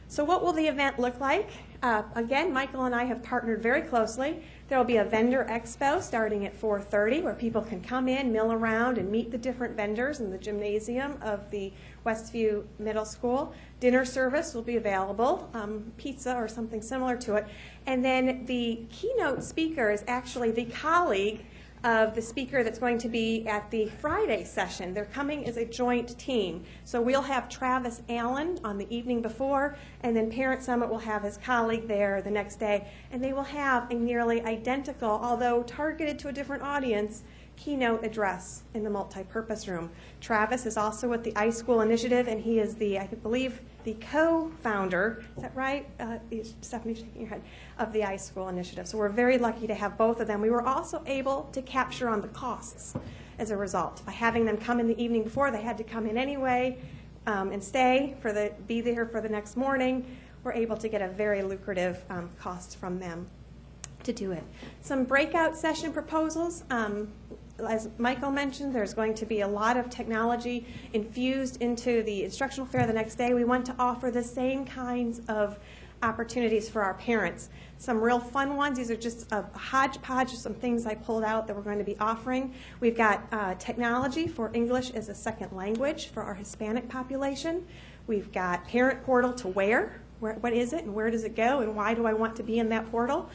So what will the event look like? Again, Michael and I have partnered very closely. There will be a vendor expo starting at 4:30 where people can come in, mill around, and meet the different vendors in the gymnasium of the Westview Middle School. Dinner service will be available, pizza or something similar to it. And then the keynote speaker is actually the colleague of the speaker that's going to be at the Friday session. They're coming as a joint team. So we'll have Travis Allen on the evening before, and then Parent Summit will have his colleague there the next day, and they will have a nearly identical, although targeted to a different audience, keynote address in the multi-purpose room. Travis is also with the iSchool Initiative, and he is the, I believe, the co-founder, is that right? Stephanie shaking your head, of the iSchool Initiative. So we're very lucky to have both of them. We were also able to capture on the costs as a result. By having them come in the evening before, they had to come in anyway and stay, be there for the next morning. We're able to get a very lucrative cost from them to do it. Some breakout session proposals. As Michael mentioned, there's going to be a lot of technology infused into the instructional fair the next day. We want to offer the same kinds of opportunities for our parents. Some real fun ones. These are just a hodgepodge of some things I pulled out that we're going to be offering. We've got technology for English as a second language for our Hispanic population. We've got Parent Portal to what is it and where does it go and why do I want to be in that portal?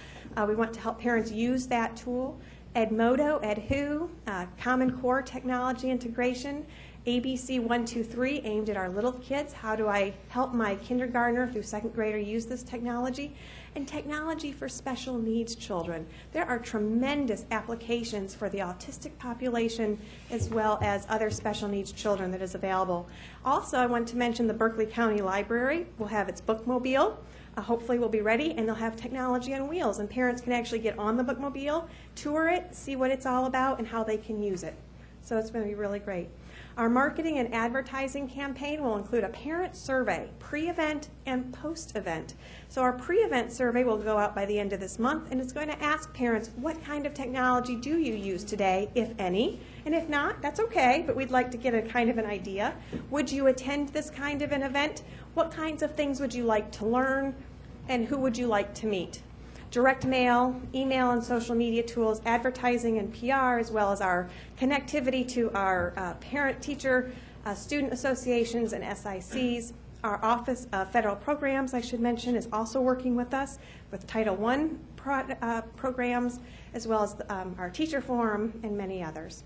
We want to help parents use that tool. Edmodo, EdWho, Common Core technology integration, ABC 123 aimed at our little kids. How do I help my kindergartner through second grader use this technology? And technology for special needs children. There are tremendous applications for the autistic population as well as other special needs children that is available. Also, I want to mention the Berkeley County Library will have its bookmobile. Hopefully we'll be ready, and they'll have technology on wheels, and parents can actually get on the bookmobile, tour it, see what it's all about, and how they can use it. So it's going to be really great. Our marketing and advertising campaign will include a parent survey, pre-event and post-event. So our pre-event survey will go out by the end of this month, and it's going to ask parents, what kind of technology do you use today, if any? And if not, that's okay, but we'd like to get a kind of an idea. Would you attend this kind of an event? What kinds of things would you like to learn? And who would you like to meet? direct mail, email and social media tools, advertising and PR, as well as our connectivity to our parent-teacher, student associations and SICs. Our Office of Federal Programs, I should mention, is also working with us with Title I programs, as well as our teacher forum and many others.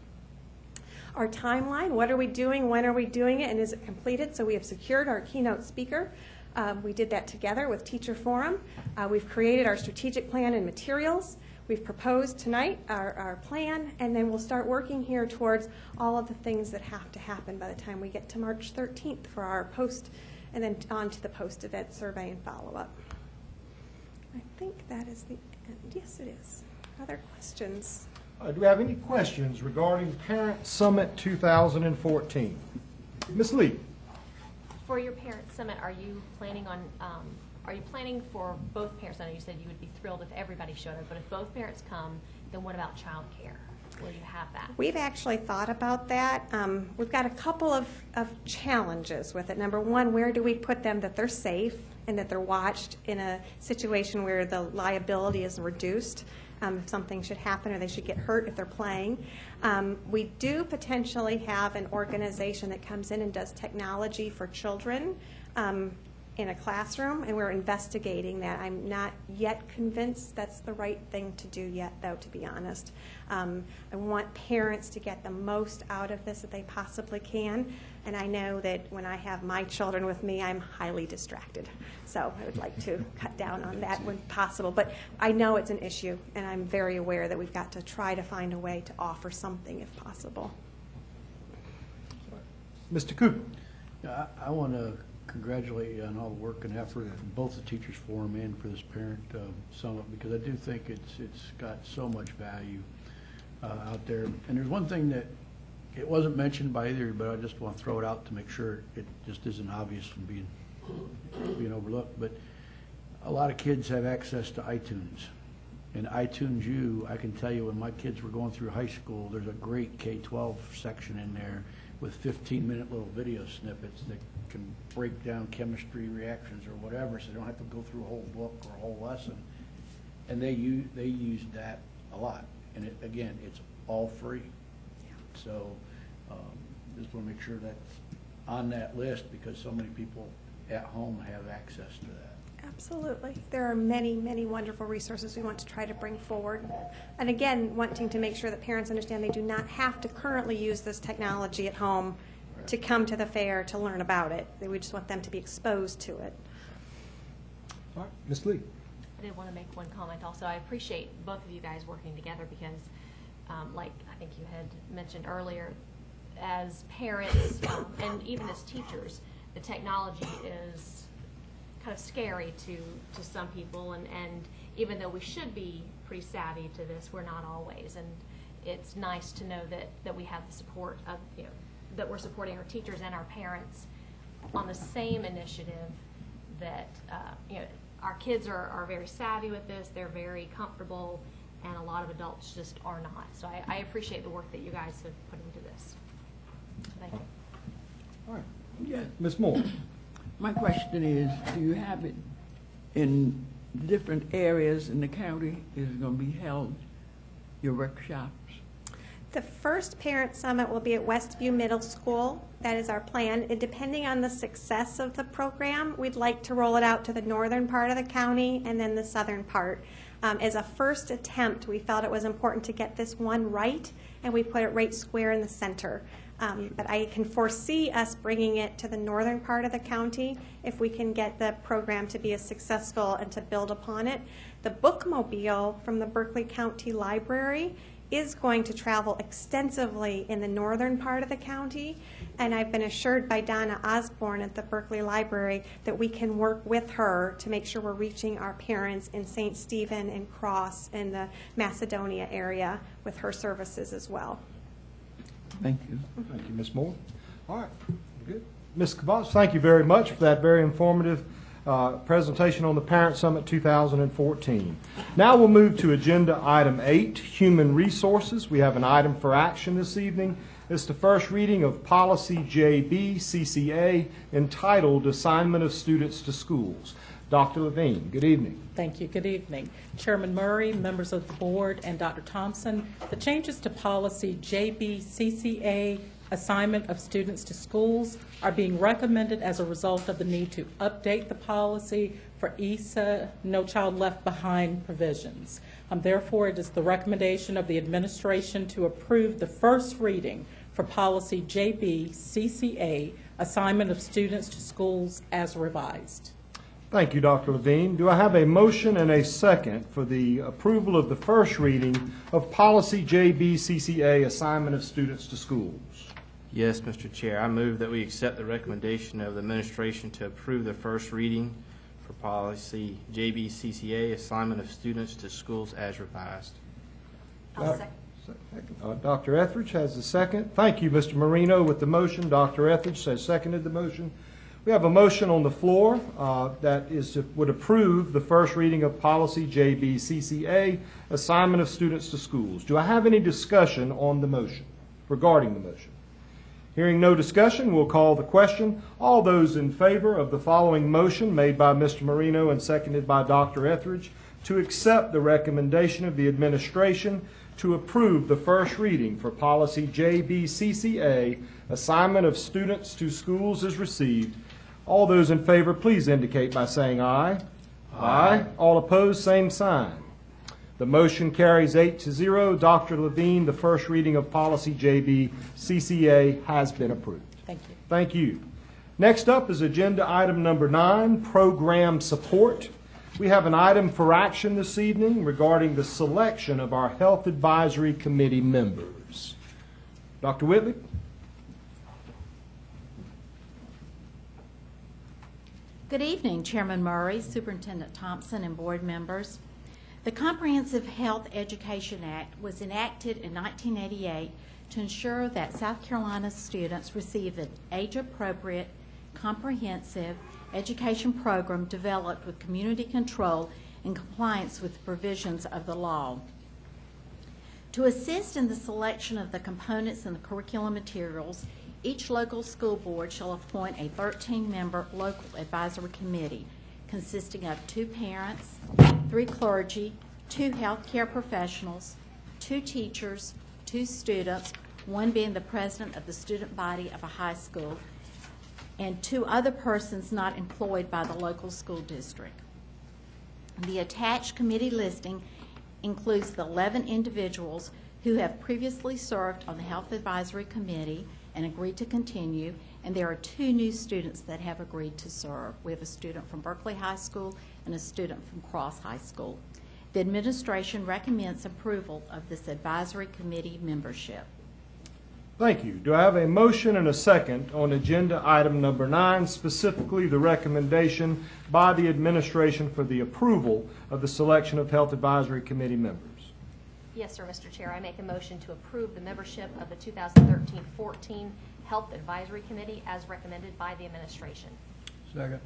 Our timeline, what are we doing, when are we doing it, and is it completed? So we have secured our keynote speaker. We did that together with Teacher Forum. We've created our strategic plan and materials. We've proposed tonight our plan, and then we'll start working here towards all of the things that have to happen by the time we get to March 13th for our post, and then on to the post-event survey and follow-up. I think that is the end. Yes, it is. Other questions? Do we have any questions regarding Parent Summit 2014? Ms. Lee. For your Parent Summit, are you planning on, are you planning for both parents? I know you said you would be thrilled if everybody showed up, but if both parents come, then what about child care? Will you have that? We've actually thought about that. We've got a couple of challenges with it. Number one, where do we put them that they're safe and that they're watched in a situation where the liability is reduced? If something should happen or they should get hurt if they're playing. We do potentially have an organization that comes in and does technology for children in a classroom, and we're investigating that. I'm not yet convinced that's the right thing to do yet, though, to be honest. I want parents to get the most out of this that they possibly can, and I know that when I have my children with me, I'm highly distracted. So I would like to cut down on that when possible. But I know it's an issue, and I'm very aware that we've got to try to find a way to offer something if possible. Mr. Cooper. I want to congratulate you on all the work and effort from both the Teachers Forum and for this Parent Summit, because I do think it's got so much value out there. And there's one thing that it wasn't mentioned by either, but I just want to throw it out to make sure it just isn't obvious from being overlooked. But a lot of kids have access to iTunes. And iTunes U, I can tell you when my kids were going through high school, there's a great K-12 section in there with 15-minute little video snippets that can break down chemistry reactions or whatever, so they don't have to go through a whole book or a whole lesson. And they use that a lot. And again, it's all free. Yeah. So just want to make sure that's on that list, because so many people at home have access to that. Absolutely. There are many, many wonderful resources we want to try to bring forward. And again, wanting to make sure that parents understand they do not have to currently use this technology at home to come to the fair to learn about it. We just want them to be exposed to it. All right, Ms. Lee. I did want to make one comment also. I appreciate both of you guys working together because, like I think you had mentioned earlier, as parents and even as teachers, the technology is kind of scary to some people, and even though we should be pretty savvy to this, we're not always. And it's nice to know that we have the support of, that we're supporting our teachers and our parents on the same initiative, that our kids are very savvy with this, they're very comfortable, and a lot of adults just are not. So I appreciate the work that you guys have put into this. Thank you. All right. Yes. Ms. Moore. My question is, do you have it in different areas in the county? Is it going to be held, your workshops? The first Parent Summit will be at Westview Middle School. That is our plan. And depending on the success of the program, we'd like to roll it out to the northern part of the county and then the southern part. As a first attempt, we felt it was important to get this one right, and we put it right square in the center. But I can foresee us bringing it to the northern part of the county if we can get the program to be as successful and to build upon it. The bookmobile from the Berkeley County Library is going to travel extensively in the northern part of the county, and I've been assured by Donna Osborne at the Berkeley Library that we can work with her to make sure we're reaching our parents in St. Stephen and Cross in the Macedonia area with her services as well. Thank you. Thank you, Ms. Moore. All right, good. Ms. Kavaz, thank you very much for that very informative presentation on the Parent Summit 2014. Now we'll move to Agenda Item 8, Human Resources. We have an item for action this evening. It's the first reading of Policy JB CCA entitled Assignment of Students to Schools. Dr. Levine, good evening. Thank you. Good evening. Chairman Murray, members of the board, and Dr. Thompson, the changes to policy JBCCA, assignment of students to schools, are being recommended as a result of the need to update the policy for ESA, No Child Left Behind provisions. Therefore, it is the recommendation of the administration to approve the first reading for policy JBCCA, assignment of students to schools, as revised. Thank you, Dr. Levine. Do I have a motion and a second for the approval of the first reading of policy JBCCA, assignment of students to schools? Yes, Mr. Chair. I move that we accept the recommendation of the administration to approve the first reading for policy JBCCA, assignment of students to schools, as revised. I'll second. Dr. Etheridge has the second. Thank you, Mr. Marino, with the motion. Dr. Etheridge has seconded the motion. We have a motion on the floor would approve the first reading of policy JBCCA, assignment of students to schools. Do I have any discussion on the motion, regarding the motion? Hearing no discussion, we'll call the question. All those in favor of the following motion made by Mr. Marino and seconded by Dr. Etheridge to accept the recommendation of the administration to approve the first reading for policy JBCCA, assignment of students to schools, is received. All those in favor, please indicate by saying aye. Aye. All opposed, same sign. The motion carries 8-0. Dr. Levine, the first reading of policy JBCCA has been approved. Thank you. Thank you. Next up is agenda item number 9, program support. We have an item for action this evening regarding the selection of our Health Advisory Committee members. Dr. Whitley? Good evening, Chairman Murray, Superintendent Thompson, and board members. The Comprehensive Health Education Act was enacted in 1988 to ensure that South Carolina students receive an age-appropriate, comprehensive education program developed with community control and compliance with the provisions of the law. To assist in the selection of the components and the curriculum materials, each local school board shall appoint a 13-member local advisory committee consisting of 2 parents, 3 clergy, 2 healthcare professionals, 2 teachers, 2 students, 1 being the president of the student body of a high school, and 2 other persons not employed by the local school district. The attached committee listing includes the 11 individuals who have previously served on the Health Advisory Committee and agreed to continue, and there are 2 new students that have agreed to serve. We have a student from Berkeley High School and a student from Cross High School. The administration recommends approval of this advisory committee membership. Thank you. Do I have a motion and a second on agenda item number 9, specifically the recommendation by the administration for the approval of the selection of Health Advisory Committee members? Yes, sir, Mr. Chair. I make a motion to approve the membership of the 2013-14 Health Advisory Committee as recommended by the administration. Second.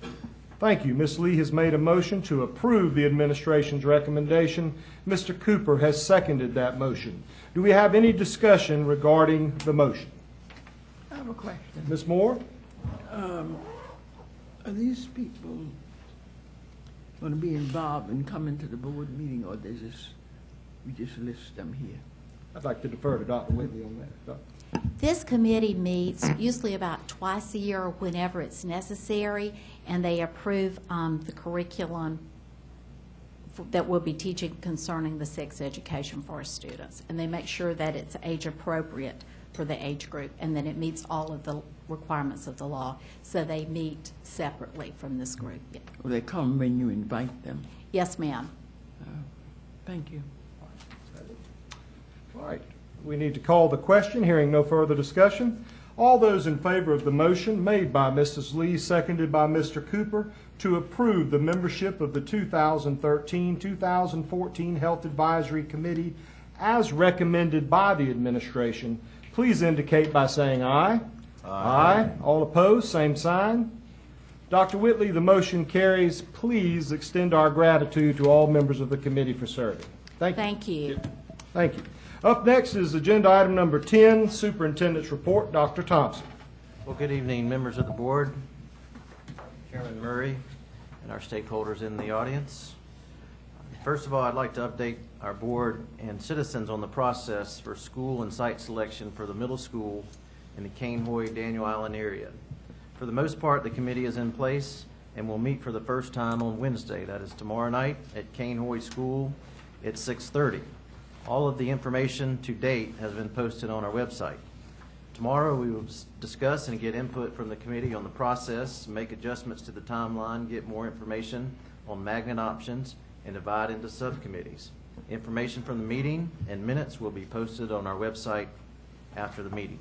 Thank you. Ms. Lee has made a motion to approve the administration's recommendation. Mr. Cooper has seconded that motion. Do we have any discussion regarding the motion? I have a question. Ms. Moore? Are these people going to be involved in coming to the board meeting, or we just list them here? I'd like to defer to Dr. Whitley on that. This committee meets usually about twice a year whenever it's necessary, and they approve the curriculum that we'll be teaching concerning the sex education for our students. And they make sure that it's age appropriate for the age group and that it meets all of the requirements of the law. So they meet separately from this group. Yeah. Will they come when you invite them? Yes, ma'am. Thank you. All right. We need to call the question. Hearing no further discussion. All those in favor of the motion made by Mrs. Lee, seconded by Mr. Cooper, to approve the membership of the 2013-2014 Health Advisory Committee as recommended by the administration, please indicate by saying aye. Aye. All opposed, same sign. Dr. Whitley, the motion carries. Please extend our gratitude to all members of the committee for serving. Thank you. Thank you. Thank you. Up next is agenda item number 10, Superintendent's Report. Dr. Thompson. Well, good evening, members of the board, Chairman Murray, and our stakeholders in the audience. First of all, I'd like to update our board and citizens on the process for school and site selection for the middle school in the Cainhoy-Daniel Island area. For the most part, the committee is in place and will meet for the first time on Wednesday. That is tomorrow night at Cainhoy School at 6:30. All of the information to date has been posted on our website. Tomorrow we will discuss and get input from the committee on the process, make adjustments to the timeline, get more information on magnet options, and divide into subcommittees. Information from the meeting and minutes will be posted on our website after the meeting.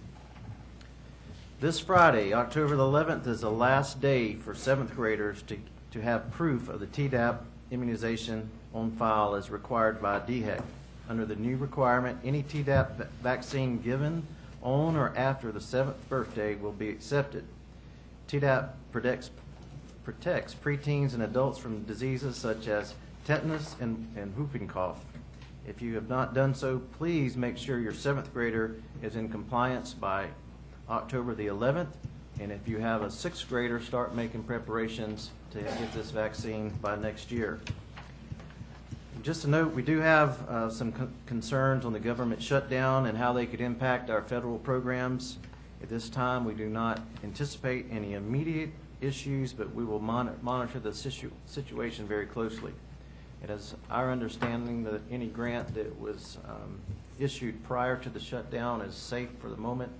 This Friday, October the 11th, is the last day for 7th graders to have proof of the Tdap immunization on file as required by DHEC. Under the new requirement, any Tdap vaccine given on or after the 7th birthday will be accepted. Tdap protects preteens and adults from diseases such as tetanus and whooping cough. If you have not done so, please make sure your 7th grader is in compliance by October the 11th, and if you have a 6th grader, start making preparations to get this vaccine by next year. Just a note, we do have some concerns on the government shutdown and how they could impact our federal programs. At this time, we do not anticipate any immediate issues, but we will monitor the situation very closely. It is our understanding that any grant that was issued prior to the shutdown is safe for the moment.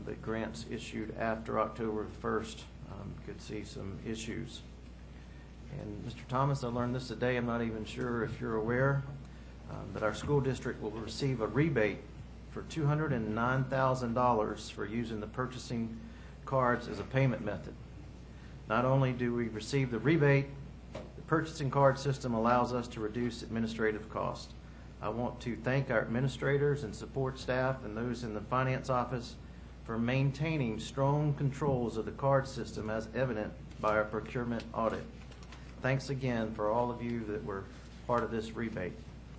But grants issued after October 1st could see some issues. And Mr. Thomas, I learned this today. I'm not even sure if you're aware, but our school district will receive a rebate for $209,000 for using the purchasing cards as a payment method. Not only do we receive the rebate, the purchasing card system allows us to reduce administrative costs. I want to thank our administrators and support staff and those in the finance office for maintaining strong controls of the card system as evident by our procurement audit. Thanks again for all of you that were part of this rebate.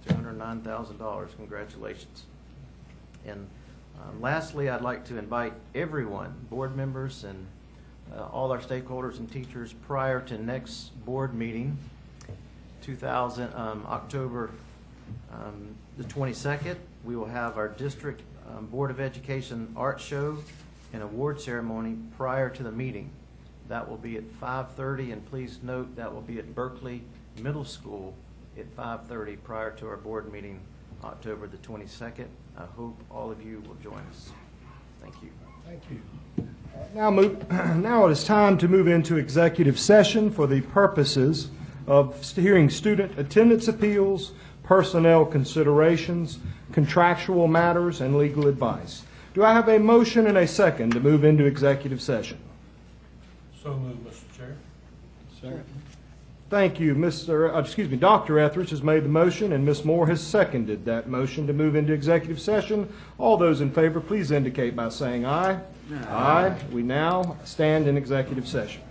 $209,000. Congratulations. And lastly, I'd like to invite everyone, board members and all our stakeholders and teachers prior to next board meeting, October the 22nd. We will have our district Board of Education art show and award ceremony prior to the meeting. That will be at 5:30, and please note that will be at Berkeley Middle School at 5:30 prior to our board meeting October the 22nd. I hope all of you will join us. Thank you. Thank you. Now it is time to move into executive session for the purposes of hearing student attendance appeals, personnel considerations, contractual matters, and legal advice. Do I have a motion and a second to move into executive session? So moved, Mr. Chair. Second. Thank you. Dr. Etheridge has made the motion, and Ms. Moore has seconded that motion to move into executive session. All those in favor, please indicate by saying aye. Aye. We now stand in executive session.